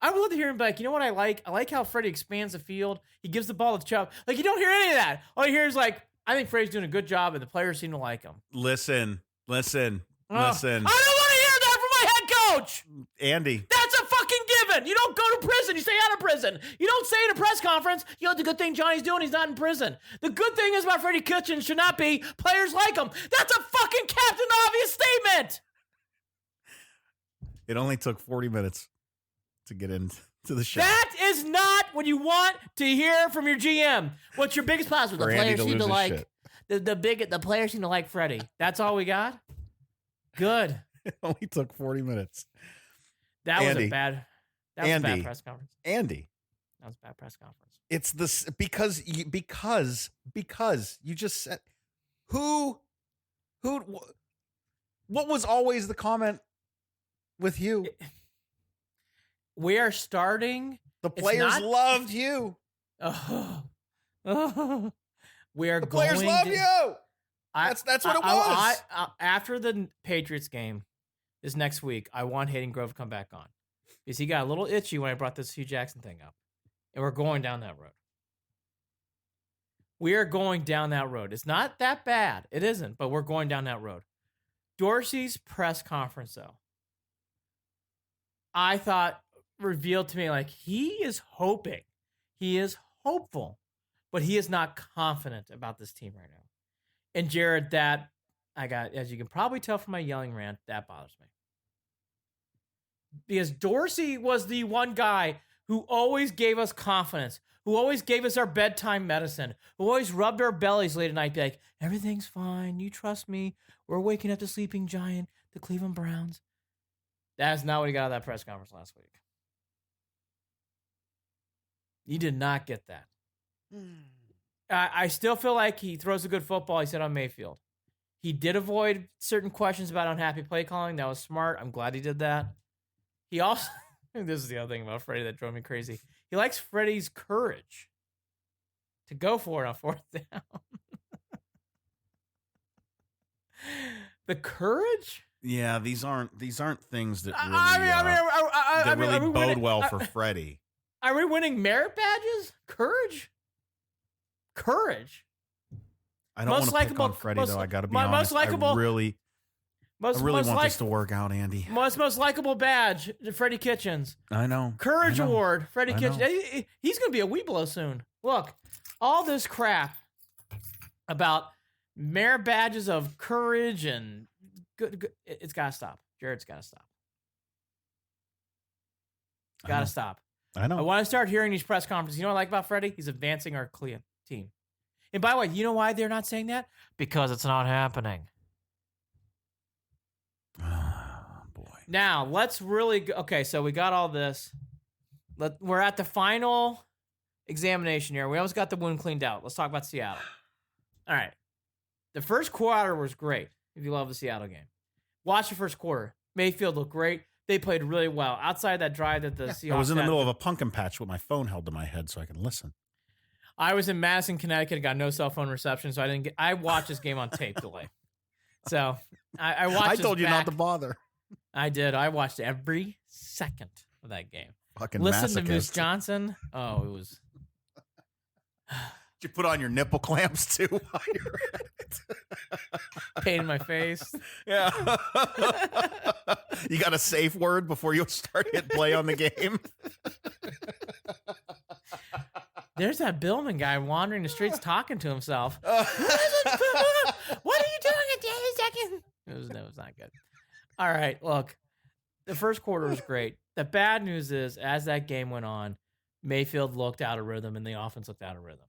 I would love to hear him be like, you know what I like? I like how Freddie expands the field. He gives the ball to Chubb. Like, you don't hear any of that. All you hear is like, I think Freddie's doing a good job, and the players seem to like him. Listen. I don't want to hear that from my head coach. Andy. That's a fucking given. You don't go to prison. You stay out of prison. You don't say in a press conference, you know, the good thing Johnny's doing, he's not in prison. The good thing is about Freddy Kitchens should not be players like him. That's a fucking Captain Obvious statement. It only took 40 minutes to get into the show. That is not what you want to hear from your GM. What's your biggest positive? The players seem to like the players seem to like Freddie. That's all we got? Good. It only took 40 minutes. That was a bad press conference. Andy. That was a bad press conference. It's this because you just said what was always the comment with you? We are starting. The players loved you. We are the players love you. That's what it was. After the Patriots game this next week, I want Hayden Grove to come back on because he got a little itchy when I brought this Hugh Jackson thing up, and we're going down that road. We are going down that road. It's not that bad. It isn't, but we're going down that road. Dorsey's press conference, though, I thought revealed to me like he is hoping, he is hopeful, but he is not confident about this team right now. And Jared, that I got, as you can probably tell from my yelling rant, that bothers me. Because Dorsey was the one guy who always gave us confidence, who always gave us our bedtime medicine, who always rubbed our bellies late at night, be like, everything's fine, you trust me, we're waking up the sleeping giant, the Cleveland Browns. That's not what he got out of that press conference last week. You did not get that. I still feel like he throws a good football, he said on Mayfield. He did avoid certain questions about unhappy play calling. That was smart. I'm glad he did that. He also, this is the other thing about Freddie that drove me crazy. He likes Freddie's courage to go for it on fourth down. The courage? Yeah, these aren't things that really bode well for Freddie. Are we winning merit badges? Courage? I don't want to pick on Freddie, though. I got to be honest. I really want this to work out, Andy. Most likable badge, Freddy Kitchens. I know. Courage Award, Freddy Kitchens. He's going to be a Weeblo soon. Look, all this crap about merit badges of courage and good it's got to stop. Jared's got to stop. Got to stop. I know. I want to start hearing these press conferences. You know what I like about Freddie? He's advancing our team. And by the way, you know why they're not saying that? Because it's not happening. Oh, boy. Now, let's really... Okay, so we got all this. We're at the final examination here. We almost got the wound cleaned out. Let's talk about Seattle. All right. The first quarter was great, if you love the Seattle game. Watch the first quarter. Mayfield looked great. They played really well. Outside that drive that the Seahawks I was in the middle of a pumpkin patch with my phone held to my head so I could listen. I was in Madison, Connecticut, and got no cell phone reception, so I watched this game on tape delay. So I watched. I told you not to bother. I did. I watched every second of that game. Fucking listen masochist. to Moose Johnson. Oh, it was. Did you put on your nipple clamps too while you're at it? Pain in my face. Yeah. You got a safe word before you start hit play on the game? There's that Billman guy wandering the streets talking to himself. What are you doing at the end of the second? It was not good. All right, look. The first quarter was great. The bad news is, as that game went on, Mayfield looked out of rhythm and the offense looked out of rhythm.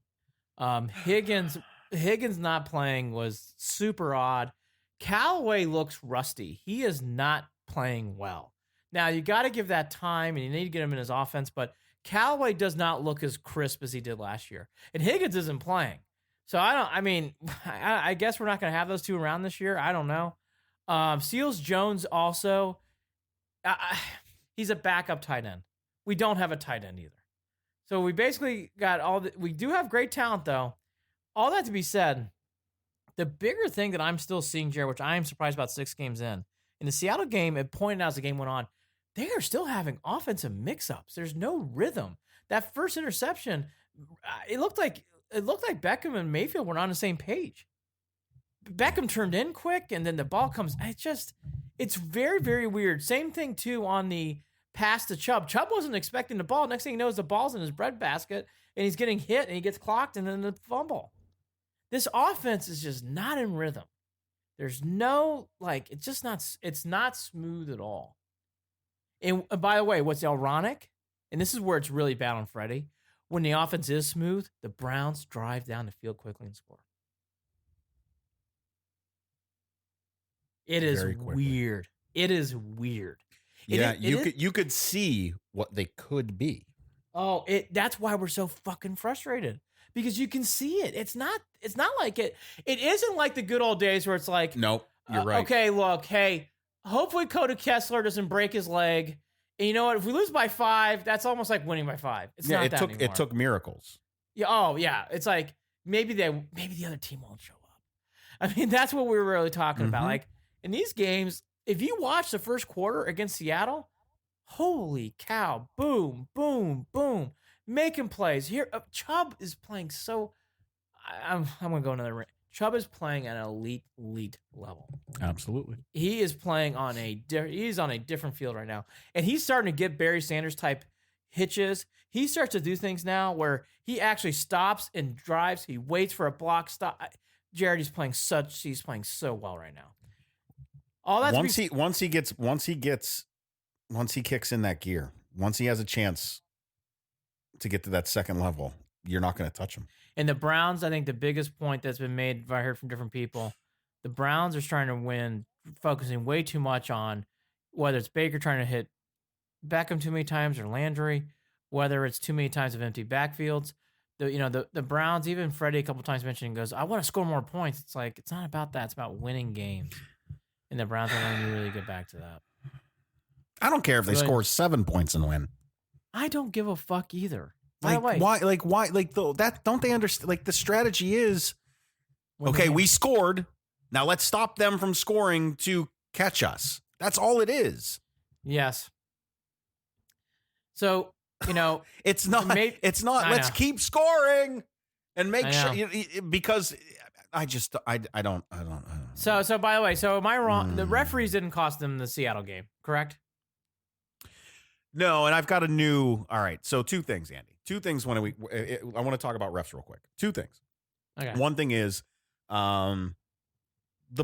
Higgins not playing was super odd. Callaway looks rusty. He is not playing well. Now, you got to give that time, and you need to get him in his offense, but Callaway does not look as crisp as he did last year. And Higgins isn't playing. So, I guess we're not going to have those two around this year. I don't know. Seals Jones also, he's a backup tight end. We don't have a tight end either. So we basically got we do have great talent, though. all that to be said, the bigger thing that I'm still seeing, Jared, which I am surprised about 6 games in the Seattle game, it pointed out as the game went on, they are still having offensive mix-ups. There's no rhythm. That first interception, it looked like Beckham and Mayfield were not on the same page. Beckham turned in quick, and then the ball comes. It's very, very weird. Same thing, too, on the pass to Chubb. Chubb wasn't expecting the ball. Next thing he knows, the ball's in his breadbasket, and he's getting hit, and he gets clocked, and then the fumble. This offense is just not in rhythm. There's no, it's not smooth at all. And by the way, what's ironic, and this is where it's really bad on Freddy, when the offense is smooth, the Browns drive down the field quickly and score. It is weird. It is weird. You could see what they could be. Oh, that's why we're so fucking frustrated. Because you can see it. It's not like it. It isn't like the good old days where it's like, nope, you're right. Okay, look, hey, hopefully Cody Kessler doesn't break his leg. And you know what? If we lose by 5, that's almost like winning by 5. It's not that anymore. It took miracles. Yeah. Oh, yeah. It's like maybe the other team won't show up. I mean, that's what we were really talking about. Like in these games, if you watch the first quarter against Seattle, holy cow! Boom, boom, boom. Making plays here. Chubb is playing so. I'm gonna go another rant. Chubb is playing at an elite level. Absolutely, he is playing on he's on a different field right now, and he's starting to get Barry Sanders type hitches. He starts to do things now where he actually stops and drives. He waits for a block stop. Jared, he's playing so well right now. All that once he kicks in that gear, once he has a chance to get to that second level, you're not going to touch him. And the Browns, I think the biggest point that's been made, I heard from different people, the Browns are trying to win, focusing way too much on whether it's Baker trying to hit Beckham too many times or Landry, whether it's too many times of empty backfields. The Browns, even Freddy a couple times mentioned, goes, I want to score more points. It's like, it's not about that. It's about winning games. And the Browns are going to really get back to that. I don't care if they score 7 points and win. I don't give a fuck either. Why? Don't they understand? Like, the strategy is, okay, we scored. Now let's stop them from scoring to catch us. That's all it is. Yes. So, it's not. Let's keep scoring and make sure, because I don't. So by the way, am I wrong? The referees didn't cost them the Seattle game, correct? No, and I've got a new. All right, so 2 things, Andy. 2 things I want to talk about refs real quick. 2 things. Okay. One thing is, the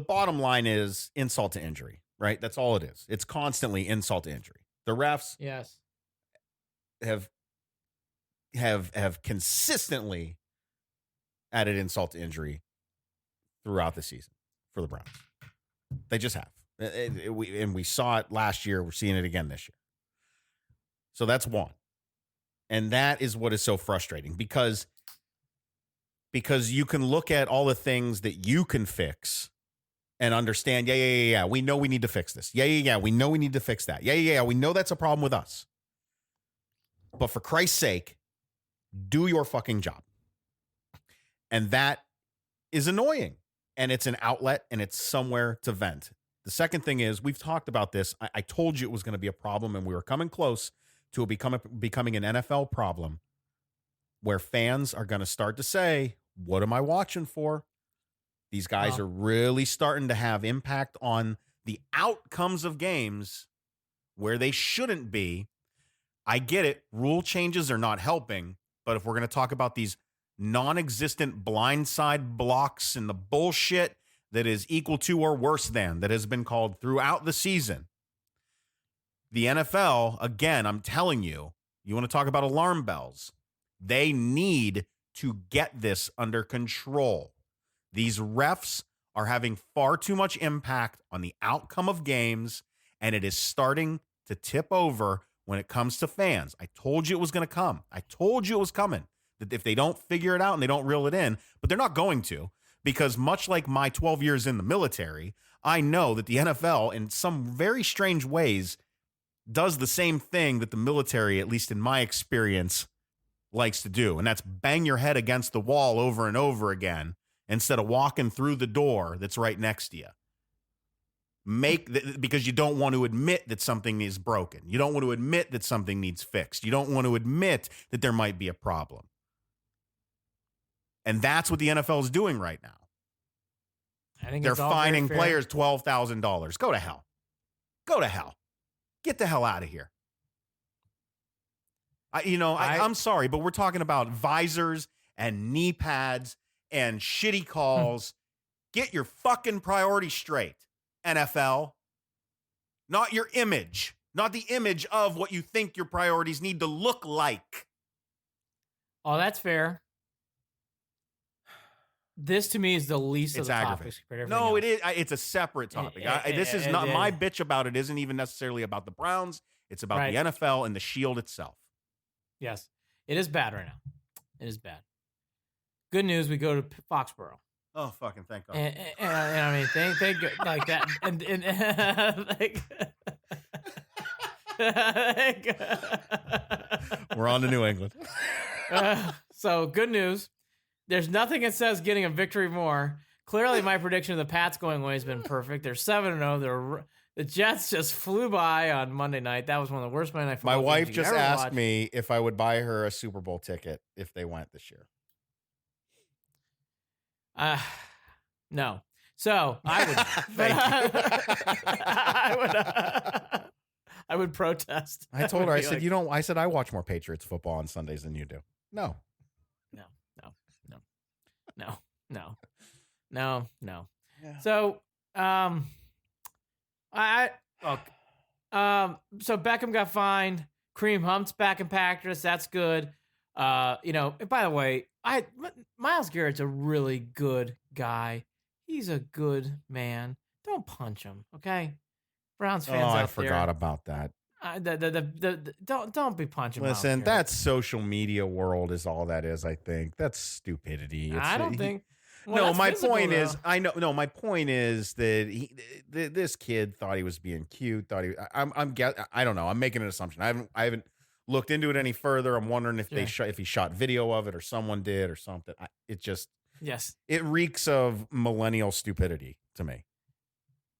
bottom line is insult to injury, right? That's all it is. It's constantly insult to injury. The refs, yes, have consistently added insult to injury throughout the season for the Browns. They just have, we saw it last year. We're seeing it again this year. So that's one. And that is what is so frustrating because you can look at all the things that you can fix and understand, yeah, we know we need to fix this. Yeah, we know we need to fix that. Yeah, we know that's a problem with us. But for Christ's sake, do your fucking job. And that is annoying. And it's an outlet and it's somewhere to vent. The second thing is, we've talked about this. I told you it was going to be a problem, and we were coming close to becoming an NFL problem where fans are going to start to say, what am I watching for? These guys are really starting to have impact on the outcomes of games where they shouldn't be. I get it. Rule changes are not helping. But if we're going to talk about these non-existent blindside blocks and the bullshit that is equal to or worse than that has been called throughout the season, the NFL, again, I'm telling you, you want to talk about alarm bells. They need to get this under control. These refs are having far too much impact on the outcome of games, and it is starting to tip over when it comes to fans. I told you it was going to come. I told you it was coming. That if they don't figure it out and they don't reel it in, but they're not going to, because much like my 12 years in the military, I know that the NFL, in some very strange ways, does the same thing that the military, at least in my experience, likes to do, and that's bang your head against the wall over and over again instead of walking through the door that's right next to you. Because you don't want to admit that something is broken. You don't want to admit that something needs fixed. You don't want to admit that there might be a problem. And that's what the NFL is doing right now. I think they're fining players $12,000. Go to hell. Go to hell. Get the hell out of here. I'm sorry, but we're talking about visors and knee pads and shitty calls. Get your fucking priorities straight, NFL. Not your image. Not the image of what you think your priorities need to look like. Oh, that's fair. This to me is the least of the topics. No, it is. It's a separate topic. This is not my bitch about it. Isn't even necessarily about the Browns. It's about the NFL and the Shield itself. Yes, it is bad right now. It is bad. Good news, we go to Foxborough. Oh, fucking thank God. And I mean, thank God, like that. And we're on to New England. So good news. There's nothing that says getting a victory more. Clearly, my prediction of the Pats going away has been perfect. They're 7-0. The Jets just flew by on Monday night. That was one of the worst Monday night football My wife just asked watch. me if I would buy her a Super Bowl ticket if they went this year. No. So I would. I would protest. I told her. I said, "You don't." I said, "I watch more Patriots football on Sundays than you do." No. Yeah. So, so Beckham got fined. Kareem Hunt's back in practice. That's good. And by the way, Myles Garrett's a really good guy. He's a good man. Don't punch him, okay? Browns fans out there. I forgot about that. Don't be punching. Listen, that social media world is all that is. I think that's stupidity. I don't think. Well, no, my point is, I know. No, my point is that this kid thought he was being cute. I don't know. I'm making an assumption. I haven't looked into it any further. I'm wondering if if he shot video of it or someone did or something. It reeks of millennial stupidity to me.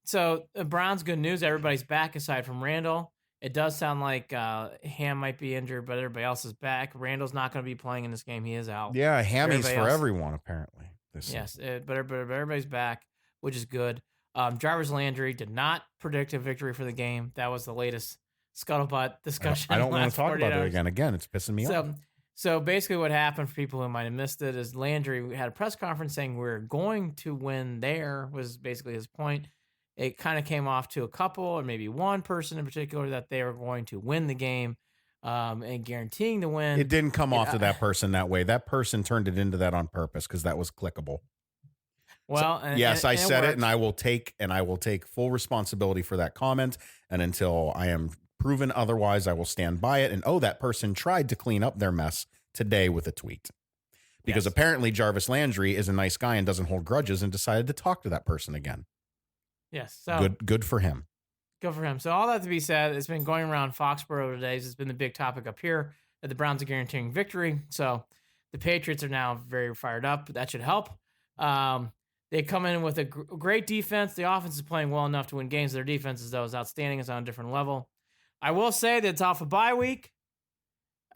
So the Browns, good news. Everybody's back aside from Randall. It does sound like Ham might be injured, but everybody else is back. Randall's not going to be playing in this game. He is out. Yeah, Hammy's for everyone apparently. Yes, but everybody's back, which is good. Jarvis Landry did not predict a victory for the game. That was the latest scuttlebutt discussion. I don't want to talk about it again. Again, it's pissing me off. So basically what happened, for people who might have missed it, is Landry had a press conference saying we're going to win there, was basically his point. It kind of came off to a couple or maybe one person in particular that they were going to win the game and guaranteeing the win. It didn't come off to that person that way. That person turned it into that on purpose because that was clickable. Well, I said it, and I will take full responsibility for that comment. And until I am proven otherwise, I will stand by it. And that person tried to clean up their mess today with a tweet, because apparently Jarvis Landry is a nice guy and doesn't hold grudges, and decided to talk to that person again. Yes, so good for him. Good for him. So all that to be said, it's been going around Foxborough today. It's been the big topic up here that the Browns are guaranteeing victory. So the Patriots are now very fired up. That should help. They come in with a great defense. The offense is playing well enough to win games. Their defense is outstanding. It's on a different level. I will say that it's off a bye week.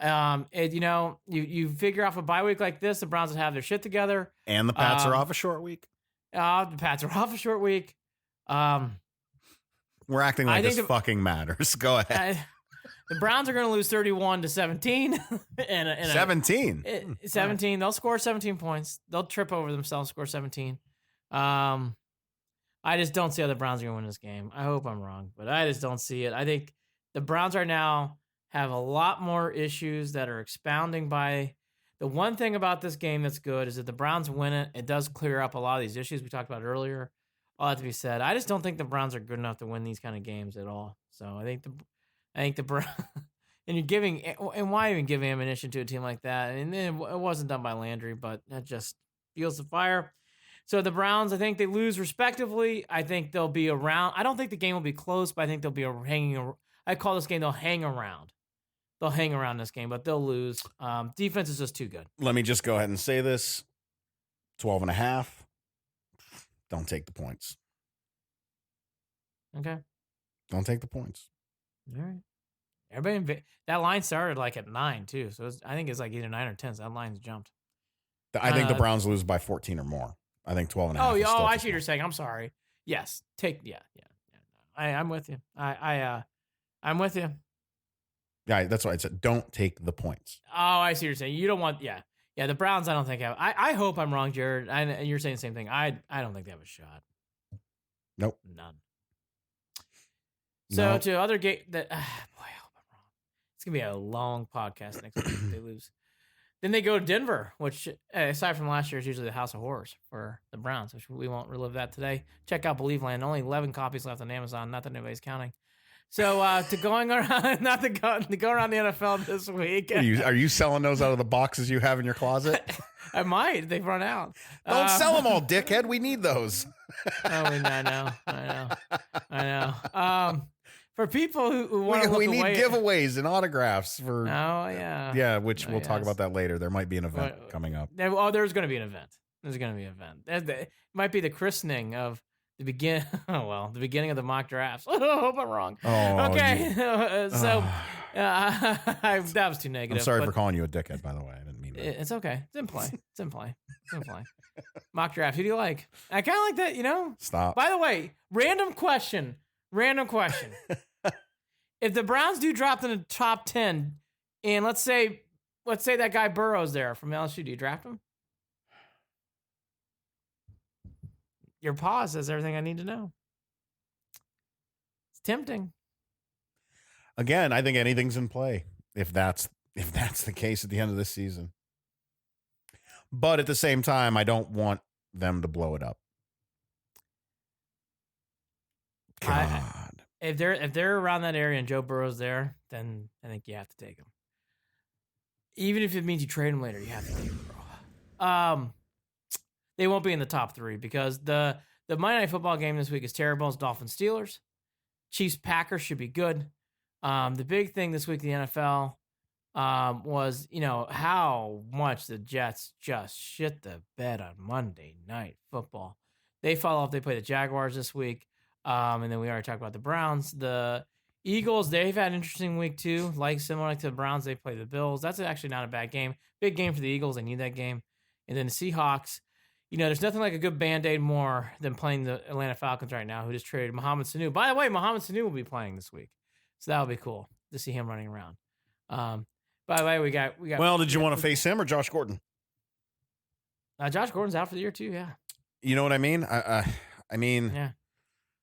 You figure off a bye week like this, the Browns would have their shit together. And the Pats are off a short week. The Pats are off a short week. We're acting like this fucking matters. Go ahead. The Browns are going to lose 31-17. 17? 17. They'll score 17 points. They'll trip over themselves, score 17. I just don't see how the Browns are going to win this game. I hope I'm wrong, but I just don't see it. I think the Browns right now have a lot more issues that are expounding by. The one thing about this game that's good is that the Browns win it. It does clear up a lot of these issues we talked about earlier. All that to be said, I just don't think the Browns are good enough to win these kind of games at all. So I think the Browns, and why even give ammunition to a team like that? And it wasn't done by Landry, but that just fuels the fire. So the Browns, I think they lose respectively. I think they'll be around. I don't think the game will be close, but I think they'll be hanging. I call this game they'll hang around. they'll hang around this game, but they'll lose. Defense is just too good. Let me just go ahead and say this. 12.5. Don't take the points. Okay. Don't take the points. All right. Everybody, that line started like at 9 too, so I think it's like either 9 or 10. So that line's jumped. I think the Browns lose by 14 or more. I think 12.5. Oh, I see what you're saying. I'm sorry. Yes, yeah. I'm with you. I'm with you. Yeah, that's why I said don't take the points. Oh, I see what you're saying. You don't want, yeah. The Browns. I don't think have. I hope I'm wrong, Jared. And you're saying the same thing. I don't think they have a shot. Nope, none. So to other game that boy, I hope I'm wrong. It's gonna be a long podcast next week if they lose. Then they go to Denver, which aside from last year is usually the house of horrors for the Browns, which we won't relive that today. Check out Believe Land. Only 11 copies left on Amazon. Not that anybody's counting. So to go around the NFL this week. Are you selling those out of the boxes you have in your closet? I might. They've run out. Don't sell them all, dickhead. We need those. I know. For people who want to look we need away, giveaways and autographs for. Oh yeah. Yeah, which we'll talk about that later. There might be an event coming up. There's going to be an event. It might be the christening of the beginning. Oh well, the beginning of the mock drafts. I hope I'm wrong. Oh, okay. That was too negative. I'm sorry for calling you a dickhead. By the way, I didn't mean that. It's okay. It's in play. Mock draft. Who do you like? I kind of like that. You know. Stop. By the way, random question. If the Browns do drop in the top 10, and let's say that guy Burrow's there from LSU, do you draft him? Your pause says everything I need to know. It's tempting. Again, I think anything's in play if that's the case at the end of this season. But at the same time, I don't want them to blow it up. God. If they're around that area and Joe Burrow's there, then I think you have to take him. Even if it means you trade him later, you have to take him, bro. They won't be in the top 3 because the Monday Night Football game this week is terrible. It's Dolphins Steelers. Chiefs Packers should be good. The big thing this week in the NFL was, how much the Jets just shit the bed on Monday Night Football. They follow up. They play the Jaguars this week. And then we already talked about the Browns. The Eagles, they've had an interesting week too. Similar to the Browns, they play the Bills. That's actually not a bad game. Big game for the Eagles. They need that game. And then the Seahawks, there's nothing like a good Band-Aid more than playing the Atlanta Falcons right now, who just traded Mohamed Sanu. By the way, Mohamed Sanu will be playing this week. So that'll be cool to see him running around. By the way, we got. Well, did you want to face him or Josh Gordon? Josh Gordon's out for the year too, yeah. You know what I mean? I mean... Yeah.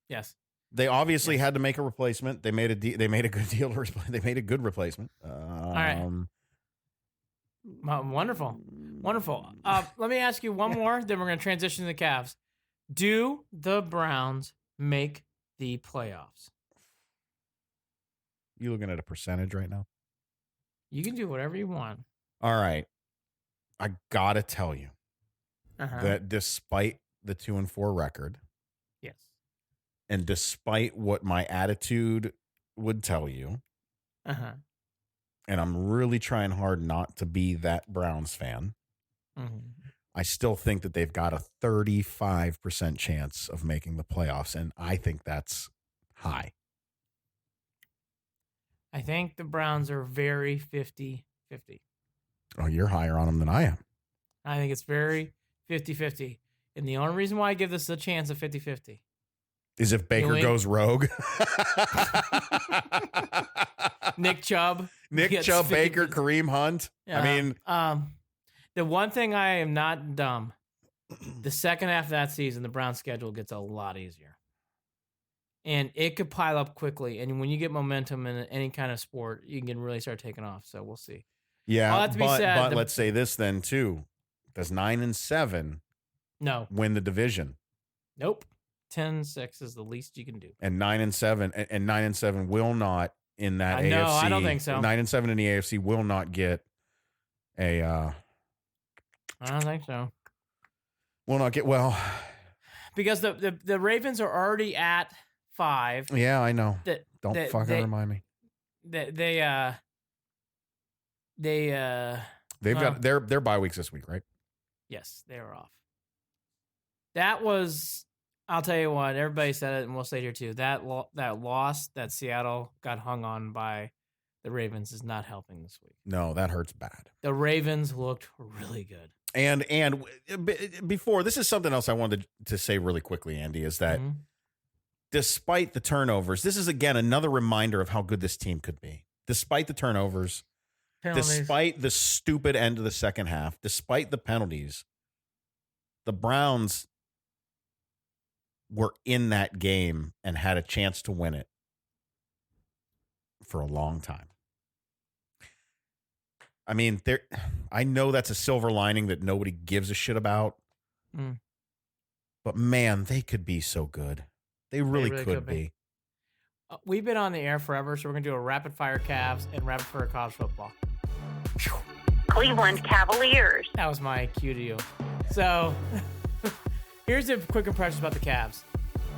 Yes. They obviously had to make a replacement. They made a good deal to they made a good replacement. All right. Wonderful. Let me ask you one more, then we're going to transition to the Cavs. Do the Browns make the playoffs? You looking at a percentage right now? You can do whatever you want. All right. I got to tell you that despite the 2-4 record, yes, and despite what my attitude would tell you, and I'm really trying hard not to be that Browns fan, I still think that they've got a 35% chance of making the playoffs, and I think that's high. I think the Browns are very 50-50. Oh, you're higher on them than I am. I think it's very 50-50. And the only reason why I give this a chance of 50-50 is if Baker goes rogue. Nick Chubb, Baker, Kareem Hunt. I mean, the one thing I am not dumb. The second half of that season, the Browns' schedule gets a lot easier, and it could pile up quickly. And when you get momentum in any kind of sport, you can really start taking off. So we'll see. Yeah, but let's say this then too: does 9-7 win the division? Nope. 10-6 is the least you can do. And 9-7 will not in that AFC. No, I don't think so. 9-7 in the AFC will not get a. I don't think so. Will not get because the Ravens are already at 5. Yeah, I know. Don't fucking remind me. They They've got their bye weeks this week, right? Yes, they were off. That was, I'll tell you what, everybody said it, and we'll say it here too. That loss that Seattle got hung on by the Ravens is not helping this week. No, that hurts bad. The Ravens looked really good. And before, this is something else I wanted to say really quickly, Andy, is that despite the turnovers, this is, again, another reminder of how good this team could be. Despite the turnovers, despite the stupid end of the second half, despite the penalties, the Browns were in that game and had a chance to win it for a long time. I mean, I know that's a silver lining that nobody gives a shit about. But, man, they could be so good. They really could be. We've been on the air forever, so we're going to do a rapid-fire Cavs and rapid-fire college football. Cleveland Cavaliers. That was my cue to you. So, here's the quick impressions about the Cavs.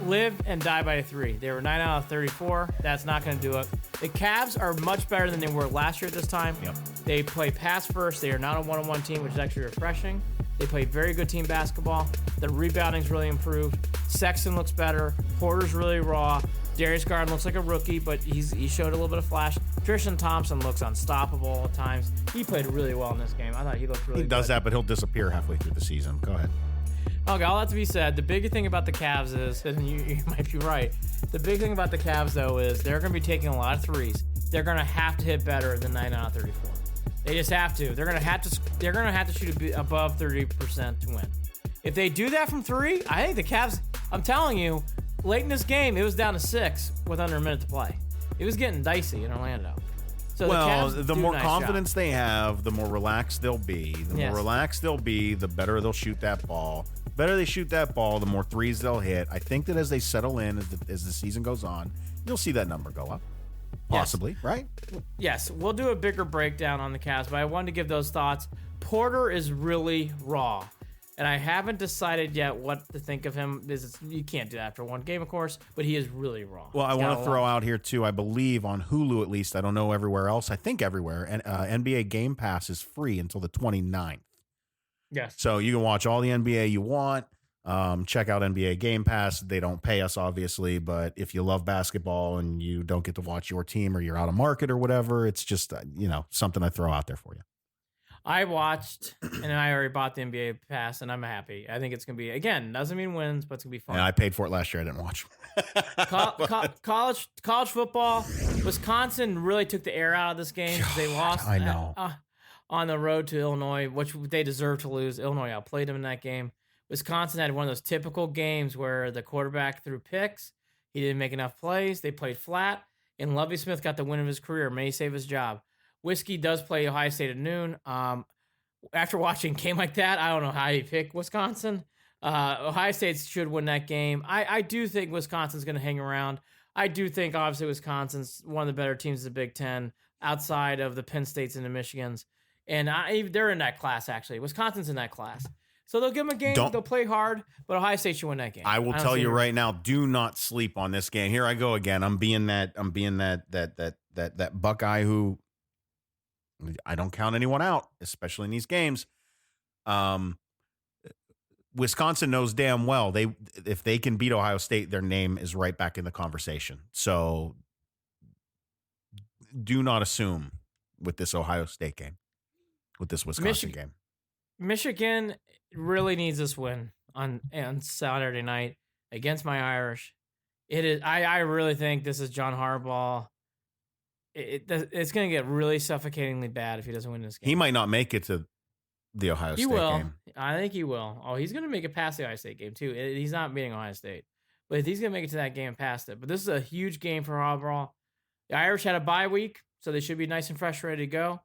Live and die by a 3. They were 9 out of 34. That's not going to do it. The Cavs are much better than they were last year at this time. Yep. They play pass first. They are not a one-on-one team, which is actually refreshing. They play very good team basketball. The rebounding's really improved. Sexton looks better. Porter's really raw. Darius Garland looks like a rookie, but he showed a little bit of flash. Tristan Thompson looks unstoppable at times. He played really well in this game. I thought he looked really good. He does that, but he'll disappear halfway through the season. Go ahead. Okay, all that to be said, the big thing about the Cavs is, and you might be right, the big thing about the Cavs, though, is they're going to be taking a lot of threes. They're going to have to hit better than 9 out of 34. They just have to. They're going to have to shoot above 30% to win. If they do that from 3, I think the Cavs, I'm telling you, late in this game, it was down to 6 with under a minute to play. It was getting dicey in Orlando. So the more confidence they have, the more relaxed they'll be. The more relaxed they'll be, the better they'll shoot that ball. The better they shoot that ball, the more threes they'll hit. I think that as they settle in, as the season goes on, you'll see that number go up. Possibly, right? Yes, we'll do a bigger breakdown on the Cavs, but I wanted to give those thoughts. Porter is really raw, and I haven't decided yet what to think of him. You can't do that after one game, of course, but he is really raw. Well, I want to throw out here, too, I believe on Hulu at least, I don't know everywhere else, I think everywhere, and NBA Game Pass is free until the 29th. Yes. So you can watch all the NBA you want. Check out NBA Game Pass. They don't pay us, obviously, but if you love basketball and you don't get to watch your team or you're out of market or whatever, it's just, something I throw out there for you. I watched, and I already bought the NBA Pass, and I'm happy. I think it's going to be, again, doesn't mean wins, but it's going to be fun. And I paid for it last year. I didn't watch. College football, Wisconsin really took the air out of this game. God, they lost. I know. On the road to Illinois, which they deserved to lose. Illinois outplayed them in that game. Wisconsin had one of those typical games where the quarterback threw picks. He didn't make enough plays. They played flat, and Lovie Smith got the win of his career. May save his job. Whiskey does play Ohio State at noon. After watching a game like that, I don't know how you pick Wisconsin. Ohio State should win that game. I do think Wisconsin's going to hang around. I do think, obviously, Wisconsin's one of the better teams in the Big Ten outside of the Penn States and the Michigans. And they're in that class, actually. Wisconsin's in that class. So they'll give them a game. They'll play hard, but Ohio State should win that game. I will tell you right now, do not sleep on this game. Here I go again. I'm being that Buckeye who I don't count anyone out, especially in these games. Wisconsin knows damn well if they can beat Ohio State, their name is right back in the conversation. So do not assume with this Ohio State game, with this Wisconsin game. Michigan really needs this win on Saturday night against my Irish. It is. I really think this is John Harbaugh. It's going to get really suffocatingly bad if he doesn't win this game. He might not make it to the Ohio State game. I think he will. Oh, he's going to make it past the Ohio State game, too. He's not beating Ohio State. But he's going to make it to that game past it. But this is a huge game for Harbaugh. The Irish had a bye week, so they should be nice and fresh, ready to go.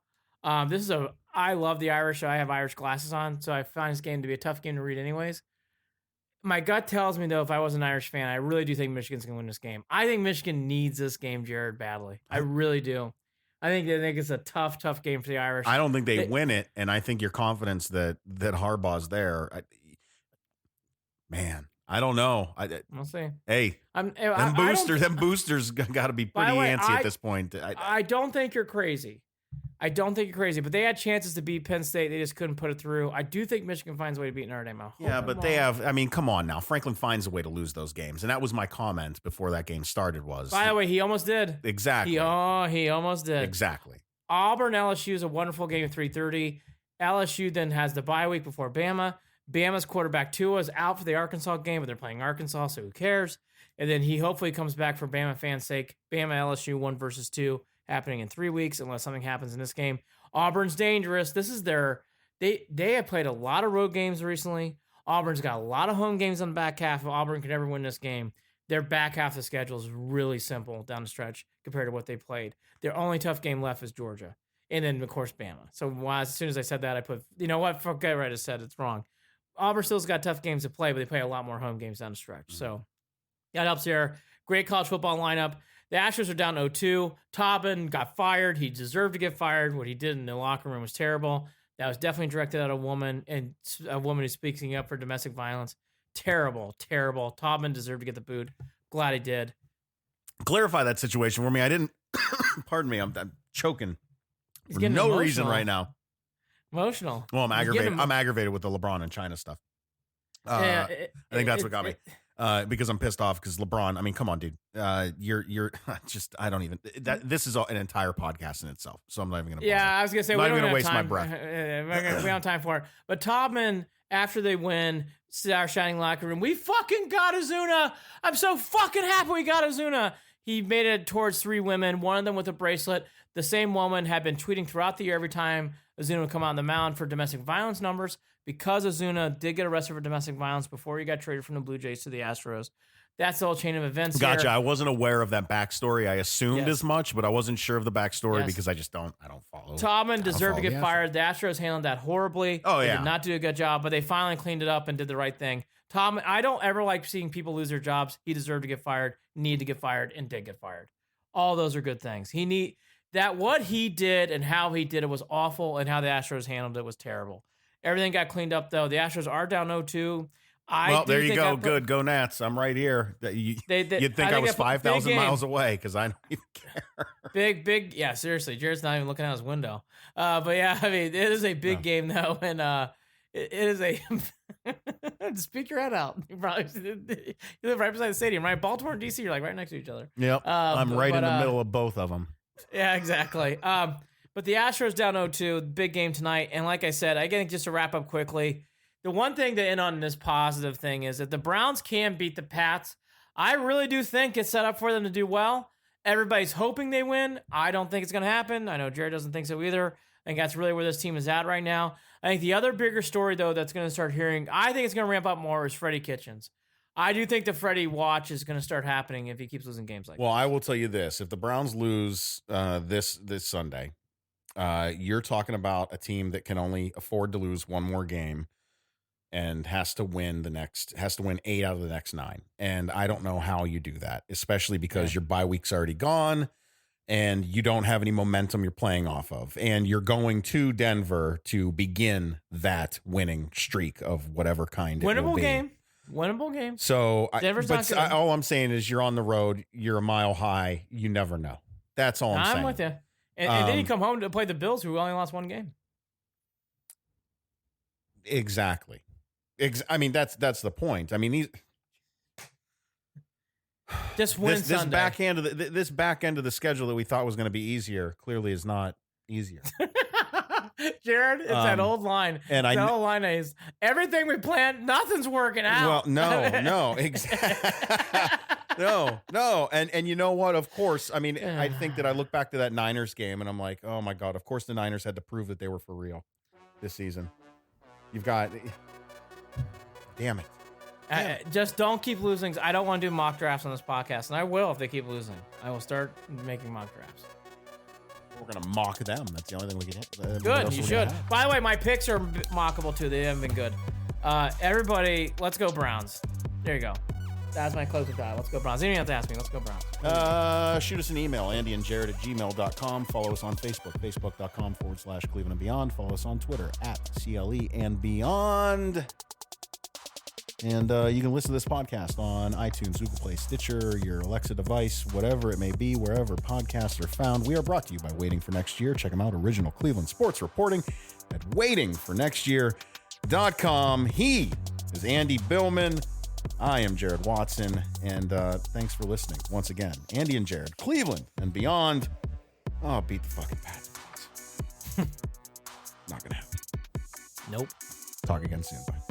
I love the Irish. I have Irish glasses on, so I find this game to be a tough game to read anyways. My gut tells me, though, if I was an Irish fan, I really do think Michigan's going to win this game. I think Michigan needs this game, Jared, badly. I really do. I think it's a tough game for the Irish. I don't think they win it, and I think your confidence that Harbaugh's there, man, I don't know. We'll see. Hey, them boosters got to be pretty antsy at this point. I don't think you're crazy. I don't think you're crazy, but they had chances to beat Penn State. They just couldn't put it through. I do think Michigan finds a way to beat Notre Dame. Yeah, but they have, I mean, come on now. Franklin finds a way to lose those games. And that was my comment before that game started was. By the way, he almost did. Exactly. He almost did. Exactly. Auburn LSU is a wonderful game at 3:30. LSU then has the bye week before Bama. Bama's quarterback Tua is out for the Arkansas game, but they're playing Arkansas, so who cares? And then he hopefully comes back for Bama fans' sake. Bama LSU 1-2 happening in 3 weeks unless something happens in this game. Auburn's dangerous. This is they have played a lot of road games recently. Auburn's got a lot of home games on the back half. If Auburn could ever win this game, their back half of the schedule is really simple down the stretch compared to what they played. Their only tough game left is Georgia. And then, of course, Bama. So as soon as I said that, I put, you know what? Forget what I just said. It's wrong. Auburn still's got tough games to play, but they play a lot more home games down the stretch. So that helps here. Great college football lineup. The Astros are down 0-2. Taubman got fired. He deserved to get fired. What he did in the locker room was terrible. That was definitely directed at a woman, and a woman who's speaking up for domestic violence. Terrible, terrible. Taubman deserved to get the boot. Glad he did. Clarify that situation for me. I didn't, pardon me, I'm choking for no emotional. reason right now. Emotional. Well, I'm aggravated. I'm aggravated with the LeBron and China stuff. I think that's what got me. Because I'm pissed off because LeBron, I mean, come on, dude. You're just, I don't even, this is an entire podcast in itself. So I'm not even going to. Yeah, I was going to say, I'm we not don't even going to have waste time. my breath. We don't have time for it. But Taubman, after they win, our shining locker room, we fucking got Azuna. I'm so fucking happy we got Azuna. He made it towards 3 women, one of them with a bracelet. The same woman had been tweeting throughout the year every time Azuna would come out on the mound for domestic violence numbers. Because Azuna did get arrested for domestic violence before he got traded from the Blue Jays to the Astros. That's the whole chain of events. Gotcha. Here. I wasn't aware of that backstory. I assumed as much, but I wasn't sure of the backstory because I don't follow. Taubman deserved to get fired. The Astros handled that horribly. Oh, They did not do a good job, but they finally cleaned it up and did the right thing. Taubman, I don't ever like seeing people lose their jobs. He deserved to get fired, needed to get fired, and did get fired. All those are good things. What he did and how he did it was awful, and how the Astros handled it was terrible. Everything got cleaned up, though. The Astros are down 0-2. Well, there you go. Good. Go Nats. I'm right here. You'd think I was 5,000 miles away because I don't even care. Big. Yeah, seriously. Jared's not even looking out his window. But yeah, I mean, it is a big game, though. And it is a. Speak your head out. You live right beside the stadium, right? Baltimore and DC, you're like right next to each other. Yep. I'm right in the middle of both of them. Yeah, exactly. But the Astros down 0-2, big game tonight. And like I said, I think just to wrap up quickly, the one thing to end on this positive thing is that the Browns can beat the Pats. I really do think it's set up for them to do well. Everybody's hoping they win. I don't think it's going to happen. I know Jared doesn't think so either. I think that's really where this team is at right now. I think the other bigger story, though, that's going to start hearing, I think it's going to ramp up more is Freddy Kitchens. I do think the Freddy watch is going to start happening if he keeps losing games like Well, I will tell you this. If the Browns lose this Sunday, you're talking about a team that can only afford to lose one more game and has to win 8 out of the next 9. And I don't know how you do that, especially because your bye week's already gone and you don't have any momentum you're playing off of. And you're going to Denver to begin that winning streak of whatever kind it will be. Winnable game. So, Denver's not good. all I'm saying is you're on the road. You're a mile high. You never know. That's all I'm saying. I'm with you. And then you come home to play the Bills, who only lost one game. Exactly. I mean, that's the point. I mean, these just win this Sunday. back end of the schedule that we thought was going to be easier clearly is not easier. Jared, it's that old line. And the whole line is everything we planned, nothing's working out. Well, no, exactly. No. And you know what? Of course, I mean, I think that I look back to that Niners game and I'm like, oh my God, of course the Niners had to prove that they were for real this season. You've got, damn it. Just don't keep losing. I don't want to do mock drafts on this podcast, and I will if they keep losing. I will start making mock drafts. We're going to mock them. That's the only thing we can hit. Good, you should. By the way, my picks are mockable too. They haven't been good. Everybody, let's go Browns. There you go. That's my closing thought. Let's go Browns. You don't have to ask me. Let's go Browns. Shoot us an email, andyandjared@gmail.com. Follow us on Facebook, facebook.com/Cleveland and Beyond. Follow us on Twitter @CLE and Beyond. And you can listen to this podcast on iTunes, Google Play, Stitcher, your Alexa device, whatever it may be, wherever podcasts are found. We are brought to you by Waiting for Next Year. Check them out. Original Cleveland sports reporting at waitingfornextyear.com. He is Andy Billman. I am Jared Watson. And thanks for listening once again. Andy and Jarid, Cleveland and beyond. Oh, beat the fucking Pats. Not going to happen. Nope. Talk again soon. Bye.